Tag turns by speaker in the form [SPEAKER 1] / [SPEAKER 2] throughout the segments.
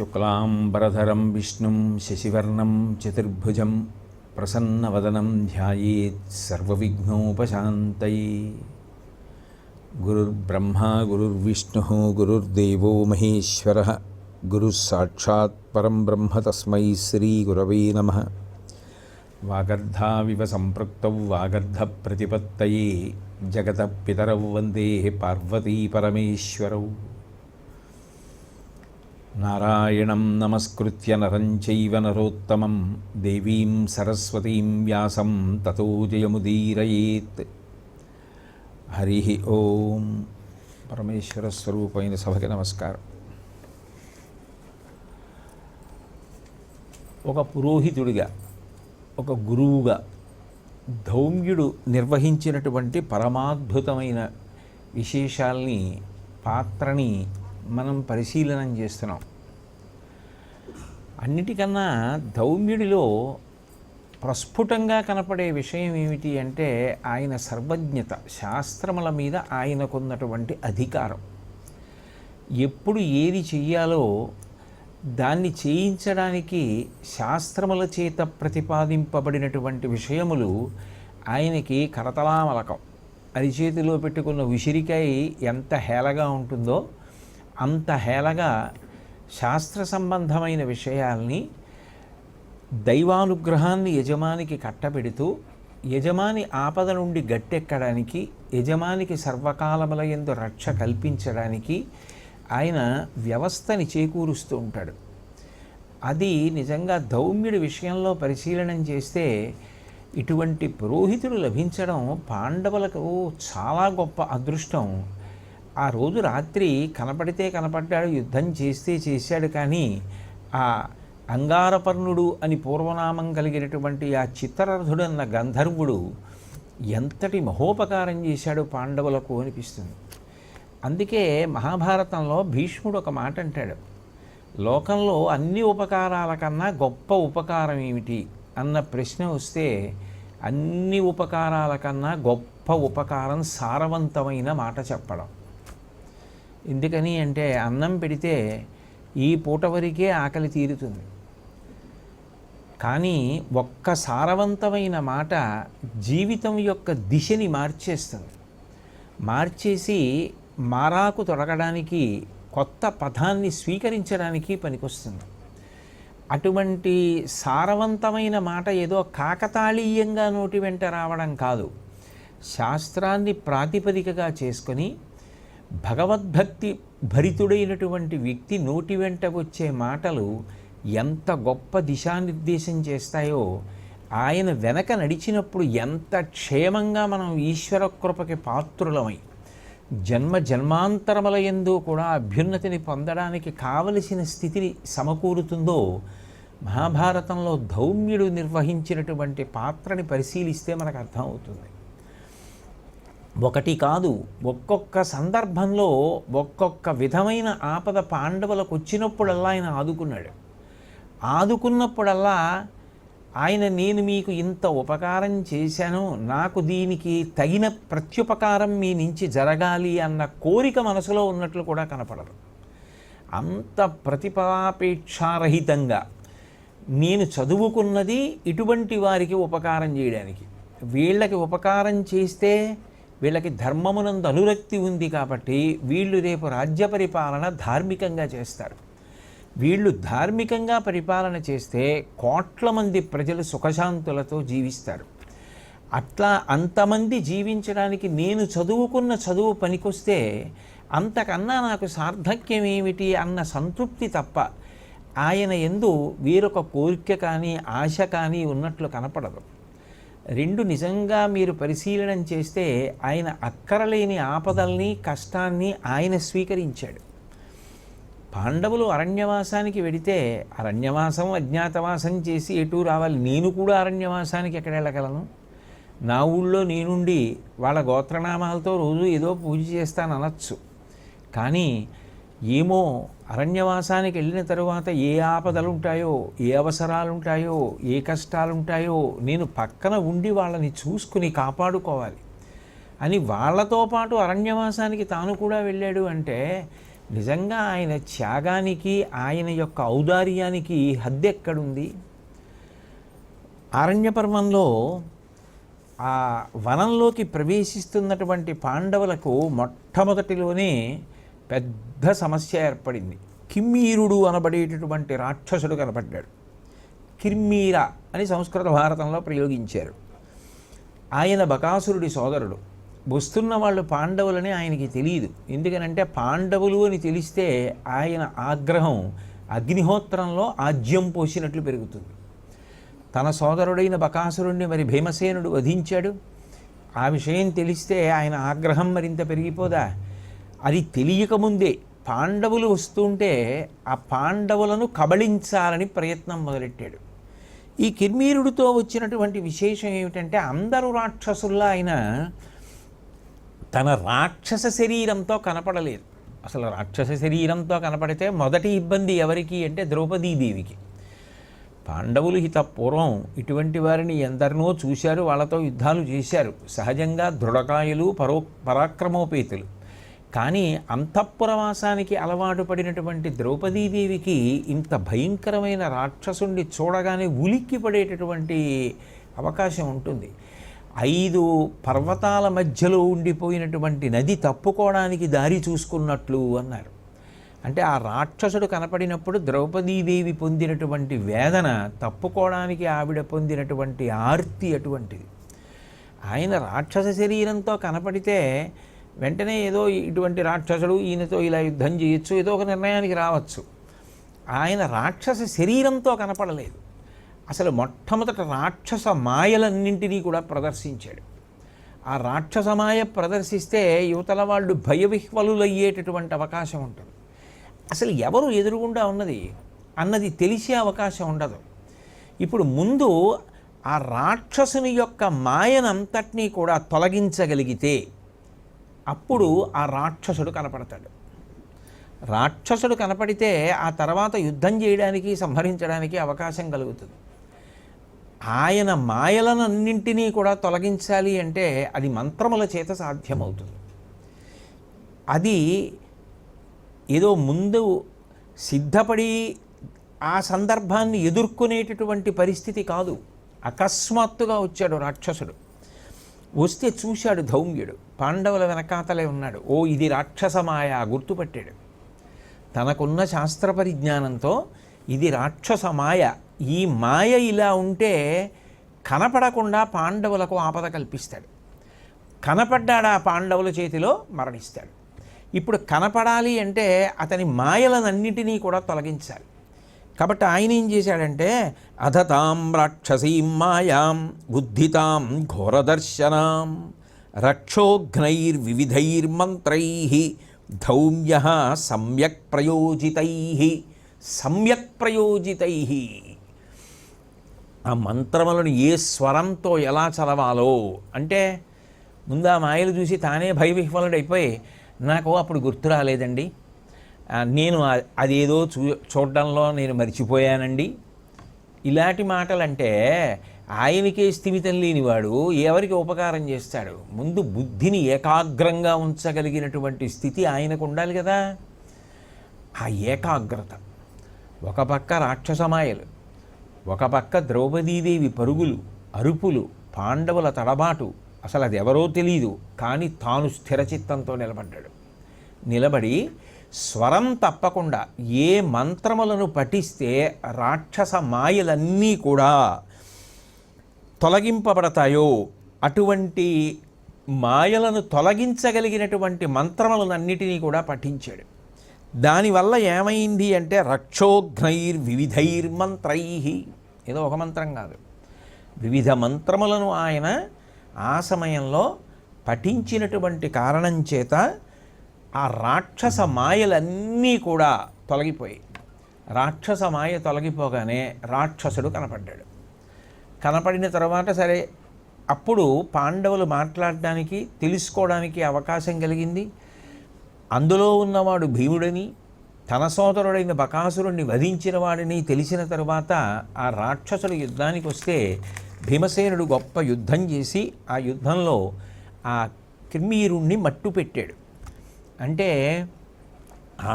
[SPEAKER 1] శుక్లాంబరధరం విష్ణుం శశివర్ణం చతుర్భుజం ప్రసన్నవదనం ధ్యాయేత్ సర్వవిఘ్నోపశాంతయే. గురుర్బ్రహ్మా గురుర్విష్ణుః గురుర్దేవో మహేశ్వరః గురుస్సాక్షాత్ పరం బ్రహ్మ తస్మై శ్రీగురవే నమః. వాగర్ధావివ సంపృక్తౌ వాగర్ధ ప్రతిపత్తయే జగతః పితరౌ వందే పార్వతీ పరమేశ్వరౌ. నారాయణం నమస్కృత్య నరం చైవ నరోత్తమం దేవీం సరస్వతీం వ్యాసం తతో జయముదీరయేత్. హరి ఓం. పరమేశ్వర స్వరూపమైన సభకి నమస్కారం. ఒక పురోహితుడిగా, ఒక గురువుగా ధౌమ్యుడు నిర్వహించినటువంటి పరమాద్భుతమైన విశేషాల్ని, పాత్రని మనం పరిశీలనం చేస్తున్నాం. అన్నిటికన్నా ధౌమ్యుడిలో ప్రస్ఫుటంగా కనపడే విషయం ఏమిటి అంటే ఆయన సర్వజ్ఞత, శాస్త్రముల మీద ఆయనకున్నటువంటి అధికారం. ఎప్పుడు ఏది చెయ్యాలో దాన్ని చేయించడానికి శాస్త్రముల చేత ప్రతిపాదింపబడినటువంటి విషయములు ఆయనకి కరతలామలకం. అరిచేతిలో పెట్టుకున్న ఉసిరికాయ ఎంత హేళగా ఉంటుందో అంత హేళగా శాస్త్ర సంబంధమైన విషయాల్ని, దైవానుగ్రహాన్ని యజమానికి కట్టబెడుతూ యజమాని ఆపద నుండి గట్టెక్కడానికి, యజమానికి సర్వకాలముల యందు రక్ష కల్పించడానికి ఆయన వ్యవస్థని చేకూరుస్తూ ఉంటాడు. అది నిజంగా ధౌమ్యుడి విషయంలో పరిశీలనం చేస్తే ఇటువంటి పురోహితుడు లభించడం పాండవులకు చాలా గొప్ప అదృష్టం. ఆ రోజు రాత్రి కనపడితే కనపడ్డాడు, యుద్ధం చేస్తే చేశాడు, కానీ ఆ అంగారపర్ణుడు అని పూర్వనామం కలిగినటువంటి ఆ చిత్రరథుడు అన్న గంధర్వుడు ఎంతటి మహోపకారం చేశాడు పాండవులకు అనిపిస్తుంది. అందుకే మహాభారతంలో భీష్ముడు ఒక మాట అంటాడు, లోకంలో అన్ని ఉపకారాల కన్నా గొప్ప ఉపకారం ఏమిటి అన్న ప్రశ్న వస్తే అన్ని ఉపకారాల కన్నా గొప్ప ఉపకారం సారవంతమైన మాట చెప్పడం. ఎందుకని అంటే అన్నం పెడితే ఈ పూట వరకే ఆకలి తీరుతుంది, కానీ ఒక్క సారవంతమైన మాట జీవితం యొక్క దిశని మార్చేస్తుంది. మార్చేసి మారాకు తొడగడానికి, కొత్త పథాన్ని స్వీకరించడానికి పనికొస్తుంది. అటువంటి సారవంతమైన మాట ఏదో కాకతాళీయంగా నోటి వెంట రావడం కాదు, శాస్త్రాన్ని ప్రాతిపదికగా చేసుకొని భగవద్భక్తి భరితుడైనటువంటి వ్యక్తి నోటి వెంట వచ్చే మాటలు ఎంత గొప్ప దిశానిర్దేశం చేస్తాయో, ఆయన వెనక నడిచినప్పుడు ఎంత క్షేమంగా మనం ఈశ్వర కృపకి పాత్రులమై జన్మ జన్మాంతరముల యందు కూడా అభ్యున్నతిని పొందడానికి కావలసిన స్థితిని సమకూరుతుందో మహాభారతంలో ధౌమ్యుడు నిర్వహించినటువంటి పాత్రని పరిశీలిస్తే మనకు అర్థమవుతుంది. ఒకటి కాదు, ఒక్కొక్క సందర్భంలో ఒక్కొక్క విధమైన ఆపద పాండవులకు వచ్చినప్పుడల్లా ఆయన ఆదుకున్నప్పుడల్లా ఆయన నేను మీకు ఇంత ఉపకారం చేశాను, నాకు దీనికి తగిన ప్రత్యుపకారం మీ నుంచి జరగాలి అన్న కోరిక మనసులో ఉన్నట్లు కూడా కనపడదు. అంత ప్రతిఫలాపేక్షారహితంగా నేను చదువుకున్నది ఇటువంటి వారికి ఉపకారం చేయడానికి, వీళ్ళకి ఉపకారం చేస్తే వీళ్ళకి ధర్మమునందు అనురక్తి ఉంది కాబట్టి వీళ్ళు రేపు రాజ్య పరిపాలన ధార్మికంగా చేస్తారు. వీళ్ళు ధార్మికంగా పరిపాలన చేస్తే కోట్ల మంది ప్రజలు సుఖశాంతులతో జీవిస్తారు. అట్లా అంతమంది జీవించడానికి నేను చదువుకున్న చదువు పనికొస్తే అంతకన్నా నాకు సార్థక్యం ఏమిటి అన్న సంతృప్తి తప్ప ఆయన యందు వేరొక కోరిక కానీ ఆశ కానీ ఉన్నట్లు కనపడదు. రెండు నిజంగా మీరు పరిశీలనం చేస్తే ఆయన అక్కరలేని ఆపదల్ని, కష్టాన్ని ఆయన స్వీకరించాడు. పాండవులు అరణ్యవాసానికి వెడితే అరణ్యవాసం అజ్ఞాతవాసం చేసి ఎటూ రావాలి. నేను కూడా అరణ్యవాసానికి ఎక్కడ వెళ్ళగలను? నా ఊళ్ళో నేనుండి వాళ్ళ గోత్రనామాలతో రోజు ఏదో పూజ చేస్తాను అనొచ్చు, కానీ ఏమో అరణ్యవాసానికి వెళ్ళిన తరువాత ఏ ఆపదలు ఉంటాయో, ఏ అవసరాలు ఉంటాయో, ఏ కష్టాలు ఉంటాయో నేను పక్కన ఉండి వాళ్ళని చూసుకుని కాపాడుకోవాలి అని వాళ్ళతో పాటు అరణ్యవాసానికి తాను కూడా వెళ్ళాడు. అంటే నిజంగా ఆయన త్యాగానికి, ఆయన యొక్క ఔదార్యానికి హద్దెక్కడుంది? ఆరణ్యపర్వంలో ఆ వనంలోకి ప్రవేశిస్తున్నటువంటి పాండవులకు మొట్టమొదటిలోనే పెద్ద సమస్య ఏర్పడింది. కిమ్మీరుడు అనబడేటటువంటి రాక్షసుడు కనపడ్డాడు. కిమ్మీర అని సంస్కృత భారతంలో ప్రయోగించారు. ఆయన బకాసురుడి సోదరుడు. వస్తున్న వాళ్ళు పాండవులని ఆయనకి తెలియదు. ఎందుకనంటే పాండవులు అని తెలిస్తే ఆయన ఆగ్రహం అగ్నిహోత్రంలో ఆజ్యం పోసినట్లు పెరుగుతుంది. తన సోదరుడైన బకాసురుణ్ణి మరి భీమసేనుడు వధించాడు. ఆ విషయం తెలిస్తే ఆయన ఆగ్రహం మరింత పెరిగిపోదా? అది తెలియకముందే పాండవులు వస్తుంటే ఆ పాండవులను కబళించాలని ప్రయత్నం మొదలెట్టాడు. ఈ కిర్మీరుడితో వచ్చినటువంటి విశేషం ఏమిటంటే, అందరూ రాక్షసుల్లా ఆయన తన రాక్షస శరీరంతో కనపడలేదు. అసలు రాక్షస శరీరంతో కనపడితే మొదటి ఇబ్బంది ఎవరికి అంటే ద్రౌపదీదేవికి. పాండవులు పూర్వం ఇటువంటి వారిని ఎందరినో చూశారు, వాళ్ళతో యుద్ధాలు చేశారు. సహజంగా దృఢకాయులు, పరాక్రమోపేతులు. కానీ అంతఃపురవాసానికి అలవాటు పడినటువంటి ద్రౌపదీదేవికి ఇంత భయంకరమైన రాక్షసుణ్ణి చూడగానే ఉలిక్కి పడేటటువంటి అవకాశం ఉంటుంది. 5 పర్వతాల మధ్యలో ఉండిపోయినటువంటి నది తప్పుకోవడానికి దారి చూసుకున్నట్లు అన్నారు. అంటే ఆ రాక్షసుడు కనపడినప్పుడు ద్రౌపదీదేవి పొందినటువంటి వేదన, తప్పుకోవడానికి ఆవిడ పొందినటువంటి ఆర్తి అటువంటిది. ఆయన రాక్షస శరీరంతో కనపడితే వెంటనే ఏదో ఇటువంటి రాక్షసుడు, ఈయనతో ఇలా యుద్ధం చేయొచ్చు, ఏదో ఒక నిర్ణయానికి రావచ్చు. ఆయన రాక్షస శరీరంతో కనపడలేదు. అసలు మొట్టమొదట రాక్షస మాయలన్నింటినీ కూడా ప్రదర్శించాడు. ఆ రాక్షస మాయ ప్రదర్శిస్తే యువతల వాళ్ళు భయవిహ్వలులయ్యేటటువంటి అవకాశం ఉంటుంది. అసలు ఎవరు ఎదురుగుండా ఉన్నది అన్నది తెలిసే అవకాశం ఉండదు. ఇప్పుడు ముందు ఆ రాక్షసుని యొక్క మాయనంతటినీ కూడా తొలగించగలిగితే అప్పుడు ఆ రాక్షసుడు కనపడతాడు. రాక్షసుడు కనపడితే ఆ తర్వాత యుద్ధం చేయడానికి, సంహరించడానికి అవకాశం కలుగుతుంది. ఆయన మాయలనన్నింటినీ కూడా తొలగించాలి అంటే అది మంత్రముల చేత సాధ్యమవుతుంది. అది ఏదో ముందు సిద్ధపడి ఆ సందర్భాన్ని ఎదుర్కొనేటటువంటి పరిస్థితి కాదు. అకస్మాత్తుగా వచ్చాడు రాక్షసుడు. వస్తే చూశాడు ధౌమ్యుడు, పాండవుల వెనకాతలే ఉన్నాడు. ఓ, ఇది రాక్షసమాయ గుర్తుపట్టాడు. తనకున్న శాస్త్ర పరిజ్ఞానంతో ఇది రాక్షస మాయ, ఈ మాయ ఇలా ఉంటే కనపడకుండా పాండవులకు ఆపద కల్పిస్తాడు. కనపడ్డాడా పాండవుల చేతిలో మరణిస్తాడు. ఇప్పుడు కనపడాలి అంటే అతని మాయలనన్నిటినీ కూడా తొలగించాలి. కాబట్టి ఆయన ఏం చేశాడంటే, అధతాం రాక్షసీం మాయాం బుద్ధితాం ఘోరదర్శనాం రక్షోఘ్నైర్వివిధైర్మంత్రై ధౌమ్య సమ్యక్ ప్రయోజితై. ఆ మంత్రములను ఏ స్వరంతో ఎలా చదవాలో అంటే, ముందు ఆ మాయలు చూసి తానే భయవిహ్వలుడైపోయి, నాకు అప్పుడు గుర్తు రాలేదండి, నేను అదేదో చూడడంలో నేను మర్చిపోయానండి, ఇలాంటి మాటలంటే ఆయనకే స్థిమితం లేనివాడు ఎవరికి ఉపకారం చేస్తాడు? ముందు బుద్ధిని ఏకాగ్రంగా ఉంచగలిగినటువంటి స్థితి ఆయనకు ఉండాలి కదా. ఆ ఏకాగ్రత, ఒక పక్క రాక్షసమాయలు, ఒక పక్క ద్రౌపదీదేవి పరుగులు, అరుపులు, పాండవుల తడబాటు, అసలు అది ఎవరో తెలియదు. కానీ తాను స్థిరచిత్తంతో నిలబడి స్వరం తప్పకుండా ఏ మంత్రములను పఠిస్తే రాక్షస మాయలన్నీ కూడా తొలగింపబడతాయో అటువంటి మాయలను తొలగించగలిగినటువంటి మంత్రములన్నిటినీ కూడా పఠించాడు. దానివల్ల ఏమైంది అంటే, రక్షోఘ్నైర్వివిధైర్మంత్రై, ఏదో ఒక మంత్రం కాదు, వివిధ మంత్రములను ఆయన ఆ సమయంలో పఠించినటువంటి కారణం చేత ఆ రాక్షస మాయలన్నీ కూడా తొలగిపోయాయి. రాక్షస మాయ తొలగిపోగానే రాక్షసుడు కనపడ్డాడు. కనపడిన తర్వాత సరే, అప్పుడు పాండవులు మాట్లాడడానికి, తెలుసుకోవడానికి అవకాశం కలిగింది. అందులో ఉన్నవాడు భీముడని, తన సోదరుడైన బకాసురుణ్ణి వధించిన వాడిని తెలిసిన తరువాత ఆ రాక్షసుడు యుద్ధానికి వస్తే భీమసేనుడు గొప్ప యుద్ధం చేసి ఆ యుద్ధంలో ఆ కిర్మీరుణ్ణి మట్టు పెట్టాడు. అంటే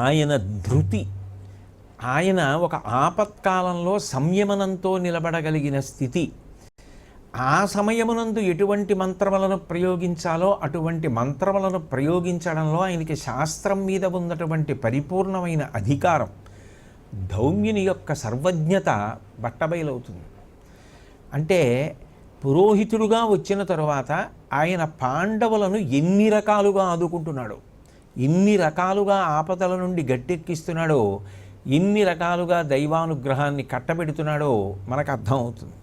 [SPEAKER 1] ఆయన ధృతి, ఆయన ఒక ఆపత్కాలంలో సంయమనంతో నిలబడగలిగిన స్థితి, ఆ సమయమునందు ఎటువంటి మంత్రములను ప్రయోగించాలో అటువంటి మంత్రములను ప్రయోగించడంలో ఆయనకి శాస్త్రం మీద ఉన్నటువంటి పరిపూర్ణమైన అధికారం, ధౌమ్యుని యొక్క సర్వజ్ఞత బట్టబయలవుతుంది. అంటే పురోహితుడుగా వచ్చిన తరువాత ఆయన పాండవులను ఎన్ని రకాలుగా ఆదుకుంటున్నాడో, ఎన్ని రకాలుగా ఆపదల నుండి గట్టెక్కిస్తున్నాడో, ఎన్ని రకాలుగా దైవానుగ్రహాన్ని కట్టబెడుతున్నాడో మనకు అర్థమవుతుంది.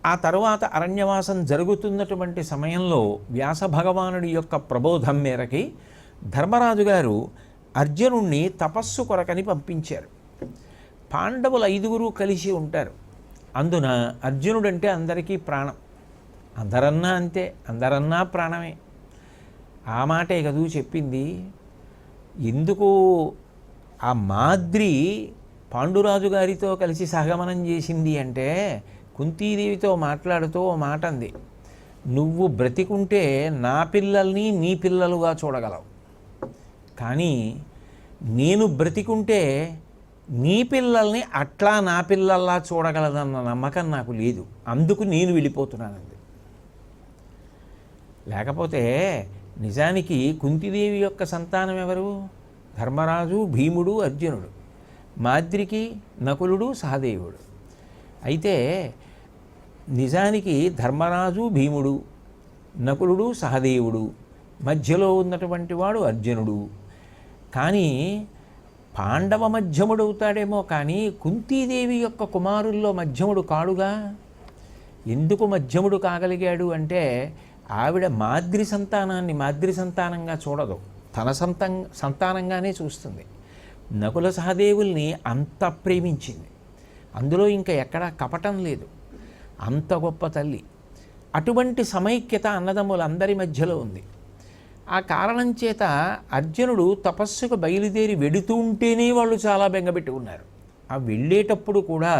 [SPEAKER 1] ఆ తరువాత అరణ్యవాసం జరుగుతున్నటువంటి సమయంలో వ్యాస భగవానుడి యొక్క ప్రబోధం మేరకి ధర్మరాజు గారు అర్జునుణ్ణి తపస్సు కొరకని పంపించారు. పాండవులు 5గురు కలిసి ఉంటారు. అందున అర్జునుడంటే అందరికీ ప్రాణం. అందరన్నా అంతే, అందరన్నా ప్రాణమే. ఆ మాటే కదూ చెప్పింది. ఎందుకు ఆ మాద్రి పాండురాజు గారితో కలిసి సహగమనం చేసింది అంటే, కుంతీదేవితో మాట్లాడుతూ ఓ మాట అంది, నువ్వు బ్రతికుంటే నా పిల్లల్ని నీ పిల్లలుగా చూడగలవు, కానీ నేను బ్రతికుంటే నీ పిల్లల్ని అట్లా నా పిల్లల్లా చూడగలదన్న నమ్మకం నాకు లేదు, అందుకు నేను వెళ్ళిపోతున్నానండి. లేకపోతే నిజానికి కుంతీదేవి యొక్క సంతానం ఎవరు? ధర్మరాజు, భీముడు, అర్జునుడు. మాద్రికి నకులుడు, సహదేవుడు. అయితే నిజానికి ధర్మరాజు, భీముడు, నకులుడు, సహదేవుడు, మధ్యలో ఉన్నటువంటి వాడు అర్జునుడు. కానీ పాండవ మధ్యముడవుతాడేమో కానీ కుంతీదేవి యొక్క కుమారుల్లో మధ్యముడు కాడుగా. ఎందుకు మధ్యముడు కాగలిగాడు అంటే, ఆవిడ మాద్రి సంతానాన్ని మాద్రి సంతానంగా చూడదు, తన సంతానంగానే చూస్తుంది. నకుల సహదేవుల్ని అంత ప్రేమించింది, అందులో ఇంకా ఎక్కడా కపటం లేదు. అంత గొప్ప తల్లి. అటువంటి సమైక్యత అన్నదమ్ములందరి మధ్యలో ఉంది. ఆ కారణం చేత అర్జునుడు తపస్సుకు బయలుదేరి వెడుతూ ఉంటేనే వాళ్ళు చాలా బెంగపెట్టుకున్నారు. ఆ వెళ్ళేటప్పుడు కూడా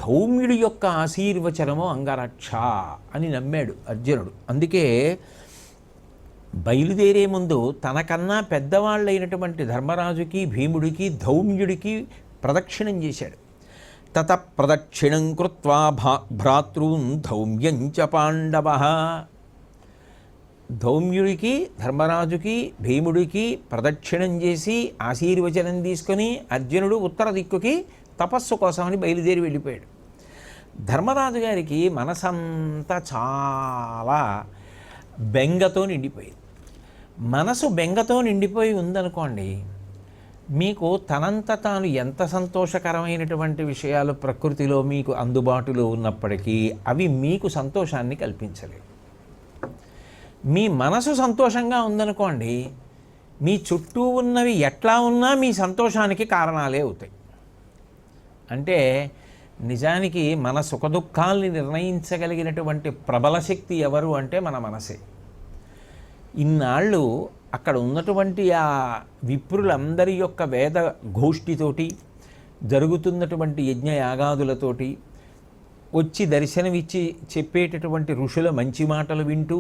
[SPEAKER 1] ధౌమ్యుడి యొక్క ఆశీర్వచనము అంగరక్ష అని నమ్మాడు అర్జునుడు. అందుకే బయలుదేరే ముందు తనకన్నా పెద్దవాళ్ళైనటువంటి ధర్మరాజుకి, భీముడికి, ధౌమ్యుడికి ప్రదక్షిణం చేశాడు. తత ప్రదక్షిణం కృత్వా భ్రాతృన్ ధౌమ్యంచ పాండవ. ధౌమ్యుడికి, ధర్మరాజుకి, భీముడికి ప్రదక్షిణం చేసి ఆశీర్వచనం తీసుకొని అర్జునుడు ఉత్తర దిక్కుకి తపస్సు కోసమని బయలుదేరి వెళ్ళిపోయాడు. ధర్మరాజు గారికి మనసంతా చాలా బెంగతో నిండిపోయింది. మనసు బెంగతో నిండిపోయి ఉందనుకోండి, మీకు తనంత తాను ఎంత సంతోషకరమైనటువంటి విషయాలు ప్రకృతిలో మీకు అందుబాటులో ఉన్నప్పటికీ అవి మీకు సంతోషాన్ని కల్పించలేవు. మీ మనసు సంతోషంగా ఉందనుకోండి, మీ చుట్టూ ఉన్నవి ఎట్లా ఉన్నా మీ సంతోషానికి కారణాలే అవుతాయి. అంటే నిజానికి మన సుఖదుఖాల్ని నిర్ణయించగలిగినటువంటి ప్రబల శక్తి ఎవరు అంటే మన మనసే. ఇన్నాళ్ళు అక్కడ ఉన్నటువంటి ఆ విప్రులందరి యొక్క వేద ఘోష్టితోటి, జరుగుతున్నటువంటి యజ్ఞయాగాదులతోటి, వచ్చి దర్శనమిచ్చి చెప్పేటటువంటి ఋషుల మంచి మాటలు వింటూ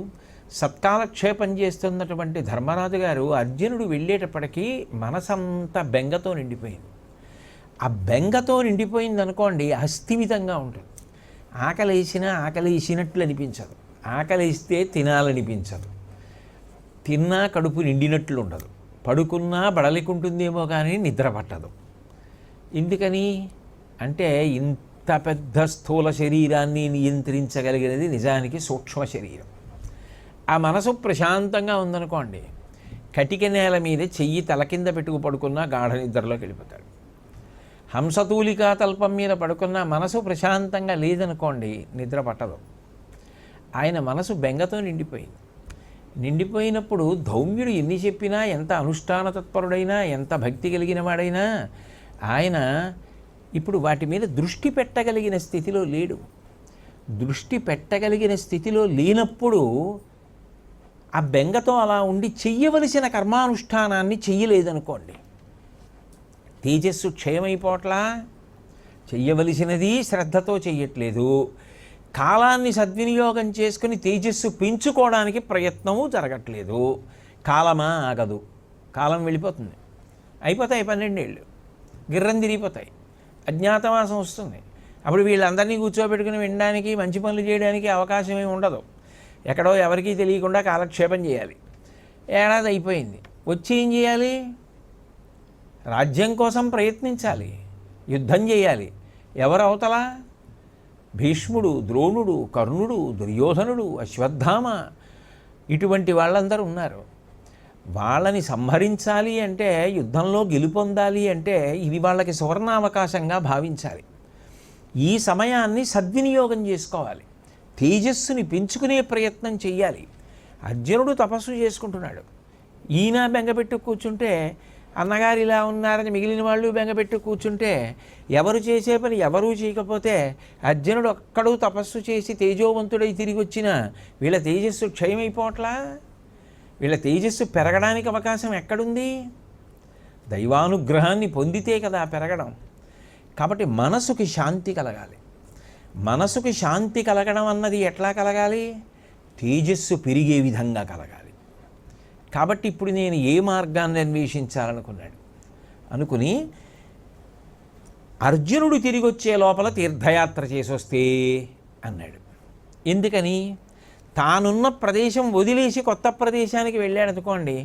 [SPEAKER 1] సత్కాలక్షేపం చేస్తున్నటువంటి ధర్మరాజు గారు అర్జునుడు వెళ్ళేటప్పటికీ మనసంతా బెంగతో నిండిపోయింది. ఆ బెంగతో నిండిపోయింది అనుకోండి, అస్థిమితంగా ఉంటుంది. ఆకలేసినట్లు అనిపించదు, ఆకలిస్తే తినాలనిపించదు, తిన్నా కడుపు నిండినట్లు ఉండదు, పడుకున్నా బడలికుంటుందేమో కానీ నిద్ర పట్టదు. ఎందుకని అంటే ఇంత పెద్ద స్థూల శరీరాన్ని నియంత్రించగలిగినది నిజానికి సూక్ష్మ శరీరం. ఆ మనసు ప్రశాంతంగా ఉందనుకోండి, కటిక నేల మీద చెయ్యి తల కింద పెట్టుకు పడుకున్నా గాఢ నిద్రలోకి వెళ్ళిపోతాడు. హంసతూలికా తల్పం మీద పడుకున్న మనసు ప్రశాంతంగా లేదనుకోండి, నిద్ర పట్టదు. ఆయన మనసు బెంగతో నిండిపోయింది. నిండిపోయినప్పుడు ధౌమ్యుడు ఎన్ని చెప్పినా, ఎంత అనుష్ఠాన తత్పరుడైనా, ఎంత భక్తి కలిగిన వాడైనా ఆయన ఇప్పుడు వాటి మీద దృష్టి పెట్టగలిగిన స్థితిలో లేడు. దృష్టి పెట్టగలిగిన స్థితిలో లేనప్పుడు ఆ బెంగతో అలా ఉండి చెయ్యవలసిన కర్మానుష్ఠానాన్ని చెయ్యలేదనుకోండి, తేజస్సు క్షయమైపోవట్లా. చెయ్యవలసినది శ్రద్ధతో చెయ్యట్లేదు, కాలాన్ని సద్వినియోగం చేసుకుని తేజస్సు పెంచుకోవడానికి ప్రయత్నము జరగట్లేదు. కాలమా ఆగదు, కాలం వెళ్ళిపోతుంది. అయిపోతాయి 12 ఏళ్ళు, గిర్రం తిరిగిపోతాయి, అజ్ఞాతవాసం వస్తుంది. అప్పుడు వీళ్ళందరినీ కూర్చోబెట్టుకుని వినడానికి, మంచి పనులు చేయడానికి అవకాశం ఏమి ఉండదు. ఎక్కడో ఎవరికీ తెలియకుండా కాలక్షేపం చేయాలి. ఏడాది అయిపోయింది, వచ్చి ఏం చేయాలి? రాజ్యం కోసం ప్రయత్నించాలి, యుద్ధం చేయాలి. ఎవరు అవతల? భీష్ముడు, ద్రోణుడు, కర్ణుడు, దుర్యోధనుడు, అశ్వత్థామ, ఇటువంటి వాళ్ళందరూ ఉన్నారు. వాళ్ళని సంహరించాలి అంటే, యుద్ధంలో గెలుపొందాలి అంటే ఇది వాళ్ళకి సువర్ణావకాశంగా భావించాలి. ఈ సమయాన్ని సద్వినియోగం చేసుకోవాలి, తేజస్సుని పెంచుకునే ప్రయత్నం చెయ్యాలి. అర్జునుడు తపస్సు చేసుకుంటున్నాడు, ఈయన బెంగపెట్టు కూర్చుంటే, అన్నగారు ఇలా ఉన్నారని మిగిలిన వాళ్ళు బెంగపెట్టు కూర్చుంటే, ఎవరు చేసే పని ఎవరూ చేయకపోతే, అర్జునుడు ఒక్కడూ తపస్సు చేసి తేజోవంతుడై తిరిగి వచ్చినా వీళ్ళ తేజస్సు క్షయమైపోవట్లా? వీళ్ళ తేజస్సు పెరగడానికి అవకాశం ఎక్కడుంది? దైవానుగ్రహాన్ని పొందితే కదా పెరగడం. కాబట్టి మనసుకి శాంతి కలగాలి. మనసుకి శాంతి కలగడం అన్నది ఎట్లా కలగాలి? తేజస్సు పెరిగే విధంగా కలగాలి. కాబట్టి ఇప్పుడు నేను ఏ మార్గాన్ని అన్వేషించాలనుకున్నాడు. అనుకుని అర్జునుడు తిరిగి వచ్చే లోపల తీర్థయాత్ర చేసొస్తే అన్నాడు. ఎందుకని? తానున్న ప్రదేశం వదిలేసి కొత్త ప్రదేశానికి వెళ్ళాడు అనుకోండి,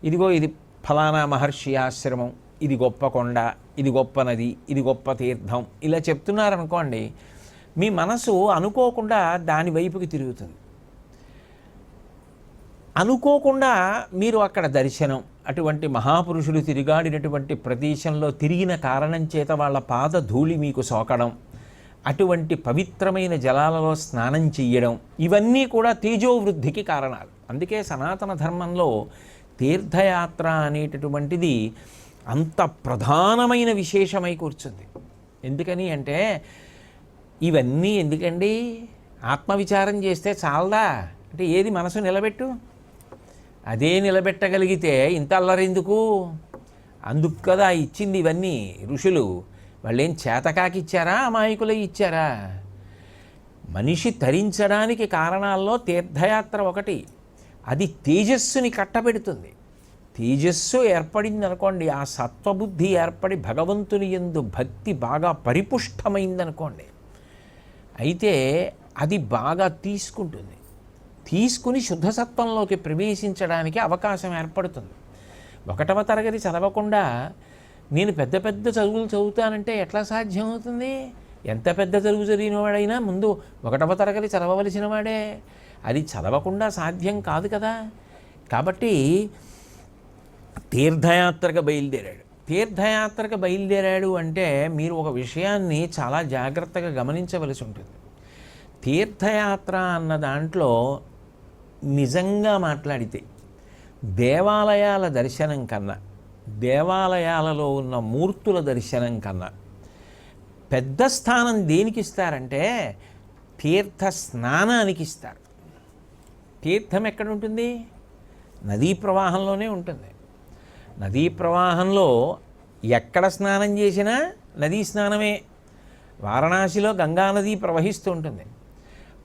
[SPEAKER 1] ఇదిగో ఇది ఫలానా మహర్షి ఆశ్రమం, ఇది గొప్ప కొండ, ఇది గొప్ప నది, ఇది గొప్ప తీర్థం, ఇలా చెప్తున్నారనుకోండి, మీ మనసు అనుకోకుండా దాని వైపుకి తిరుగుతుంది. అనుకోకుండా మీరు అక్కడ దర్శనం, అటువంటి మహాపురుషులు తిరిగాడినటువంటి ప్రదేశంలో తిరిగిన కారణం చేత వాళ్ళ పాద ధూళి మీకు సోకడం, అటువంటి పవిత్రమైన జలాలలో స్నానం చెయ్యడం, ఇవన్నీ కూడా తేజోవృద్ధికి కారణాలు. అందుకే సనాతన ధర్మంలో తీర్థయాత్ర అనేటటువంటిది అంత ప్రధానమైన విశేషమై కూర్చుంది. ఎందుకని అంటే, ఇవన్నీ ఎందుకండి? ఆత్మవిచారం చేస్తే చాలదా అంటే, ఏది మనసు నిలబెట్టు, అదే నిలబెట్టగలిగితే ఇంత అల్లరెందుకు? అందుకు కదా ఇచ్చింది ఇవన్నీ ఋషులు. వాళ్ళేం చేతకాకి ఇచ్చారా, అమాయకులై ఇచ్చారా? మనిషి తరించడానికి కారణాల్లో తీర్థయాత్ర ఒకటి. అది తేజస్సుని కట్టబెడుతుంది. తేజస్సు ఏర్పడింది అనుకోండి, ఆ సత్వబుద్ధి ఏర్పడి భగవంతుని యందు భక్తి బాగా పరిపుష్టమైందనుకోండి, అయితే అది బాగా తీసుకుని శుద్ధసత్వంలోకి ప్రవేశించడానికి అవకాశం ఏర్పడుతుంది. 1వ తరగతి చదవకుండా నేను పెద్ద పెద్ద చదువులు చదువుతానంటే ఎట్లా సాధ్యమవుతుంది? ఎంత పెద్ద చదువు చదివిన వాడైనా ముందు 1వ తరగతి చదవవలసిన వాడే. అది చదవకుండా సాధ్యం కాదు కదా. కాబట్టి తీర్థయాత్రకు బయలుదేరాడు అంటే మీరు ఒక విషయాన్ని చాలా జాగ్రత్తగా గమనించవలసి ఉంటుంది. తీర్థయాత్ర అన్న దాంట్లో నిజంగా మాట్లాడితే దేవాలయాల దర్శనం కన్నా, దేవాలయాలలో ఉన్న మూర్తుల దర్శనం కన్నా పెద్ద స్థానం దేనికి ఇస్తారంటే తీర్థ స్నానానికి ఇస్తారు. తీర్థం ఎక్కడ ఉంటుంది? నదీ ప్రవాహంలోనే ఉంటుంది. నదీ ప్రవాహంలో ఎక్కడ స్నానం చేసినా నదీ స్నానమే. వారణాసిలో గంగానది ప్రవహిస్తూ ఉంటుంది.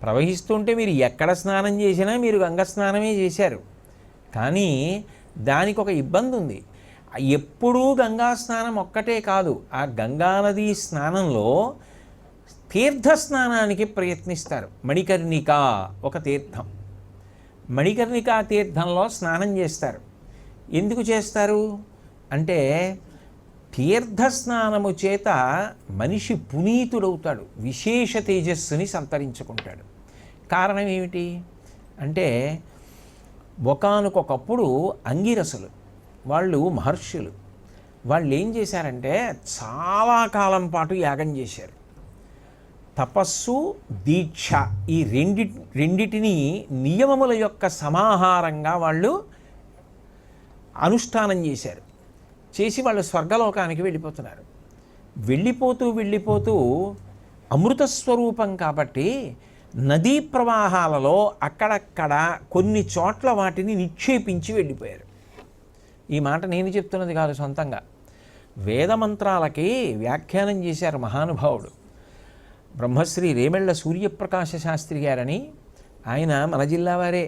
[SPEAKER 1] ప్రవహిస్తుంటే మీరు ఎక్కడ స్నానం చేసినా మీరు గంగా స్నానమే చేశారు. కానీ దానికి ఒక ఇబ్బంది ఉంది. ఎప్పుడూ గంగా స్నానం ఒక్కటే కాదు, ఆ గంగానదీ స్నానంలో తీర్థ స్నానానికి ప్రయత్నిస్తారు. మణికర్ణిక ఒక తీర్థం, మణికర్ణికా తీర్థంలో స్నానం చేస్తారు. ఎందుకు చేస్తారు అంటే, తీర్థస్నానము చేత మనిషి పునీతుడవుతాడు, విశేష తేజస్సుని సంతరించుకుంటాడు. కారణం ఏమిటి అంటే, ఒకానొకప్పుడు అంగిరసులు వాళ్ళు మహర్షులు, వాళ్ళు ఏం చేశారంటే చాలా కాలం పాటు యాగం చేశారు. తపస్సు, దీక్ష, ఈ రెండిటిని నియమముల యొక్క సమాహారంగా వాళ్ళు అనుష్ఠానం చేశారు. చేసి వాళ్ళు స్వర్గలోకానికి వెళ్ళిపోతున్నారు. వెళ్ళిపోతూ అమృతస్వరూపం కాబట్టి నదీ ప్రవాహాలలో అక్కడక్కడ కొన్ని చోట్ల వాటిని నిక్షేపించి వెళ్ళిపోయారు. ఈ మాట నేను చెప్తున్నది కాదు, సొంతంగా వేదమంత్రాలకి వ్యాఖ్యానం చేశారు మహానుభావుడు బ్రహ్మశ్రీ రేమెళ్ళ సూర్యప్రకాశ శాస్త్రి గారని. ఆయన మన జిల్లా వారే.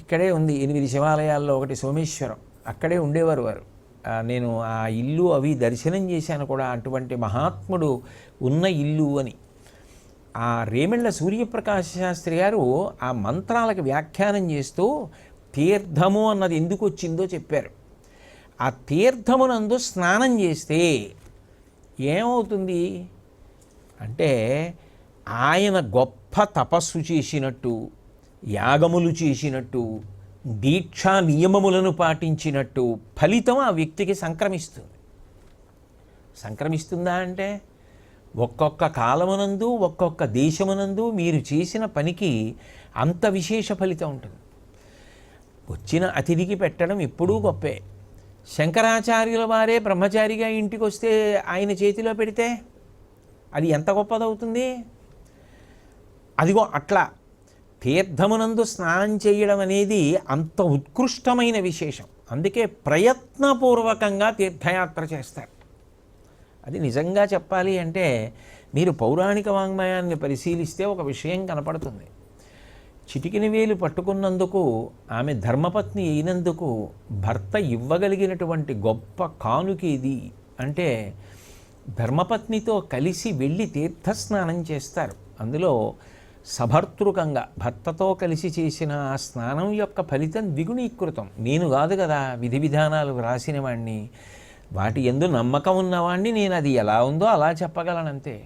[SPEAKER 1] ఇక్కడే ఉంది 8 శివాలయాల్లో ఒకటి సోమేశ్వరం, అక్కడే ఉండేవారు వారు. నేను ఆ ఇల్లు అవి దర్శనం చేశాను కూడా, అటువంటి మహాత్ముడు ఉన్న ఇల్లు అని. ఆ రేమెళ్ళ సూర్యప్రకాశ శాస్త్రి గారు ఆ మంత్రాలకు వ్యాఖ్యానం చేస్తూ తీర్థము అన్నది ఎందుకు వచ్చిందో చెప్పారు. ఆ తీర్థమునందు స్నానం చేస్తే ఏమవుతుంది అంటే, ఆయన గొప్ప తపస్సు చేసినట్టు, యాగములు చేసినట్టు, దీక్షా నియమములను పాటించినట్టు ఫలితం ఆ వ్యక్తికి సంక్రమిస్తుంది. సంక్రమిస్తుందా అంటే, ఒక్కొక్క కాలమునందు ఒక్కొక్క దేశమునందు మీరు చేసిన పనికి అంత విశేష ఫలితం ఉంటుంది. వచ్చిన అతిథికి పెట్టడం ఎప్పుడూ గొప్పే. శంకరాచార్యుల వారే బ్రహ్మచారిగా ఇంటికి వస్తే ఆయన చేతిలో పెడితే అది ఎంత గొప్పదవుతుంది. అదిగో అట్లా తీర్థమునందు స్నానం చేయడం అనేది అంత ఉత్కృష్టమైన విశేషం. అందుకే ప్రయత్నపూర్వకంగా తీర్థయాత్ర చేస్తారు. అది నిజంగా చెప్పాలి అంటే మీరు పౌరాణిక వాంగ్మయాన్ని పరిశీలిస్తే ఒక విషయం కనపడుతుంది. చిటికిన వేలు పట్టుకున్నందుకు, ఆమె ధర్మపత్ని అయినందుకు భర్త ఇవ్వగలిగినటువంటి గొప్ప కానుక ఇది అంటే, ధర్మపత్నితో కలిసి వెళ్ళి తీర్థస్నానం చేస్తారు. అందులో సభర్తృకంగా భర్తతో కలిసి చేసిన ఆ స్నానం యొక్క ఫలితం ద్విగుణీకృతం. నేను కాదు కదా విధి విధానాలు రాసిన వాడిని, వాటి యందు నమ్మకం ఉన్నవాడిని నేను అది ఎలా ఉందో అలా చెప్పగలనంతే.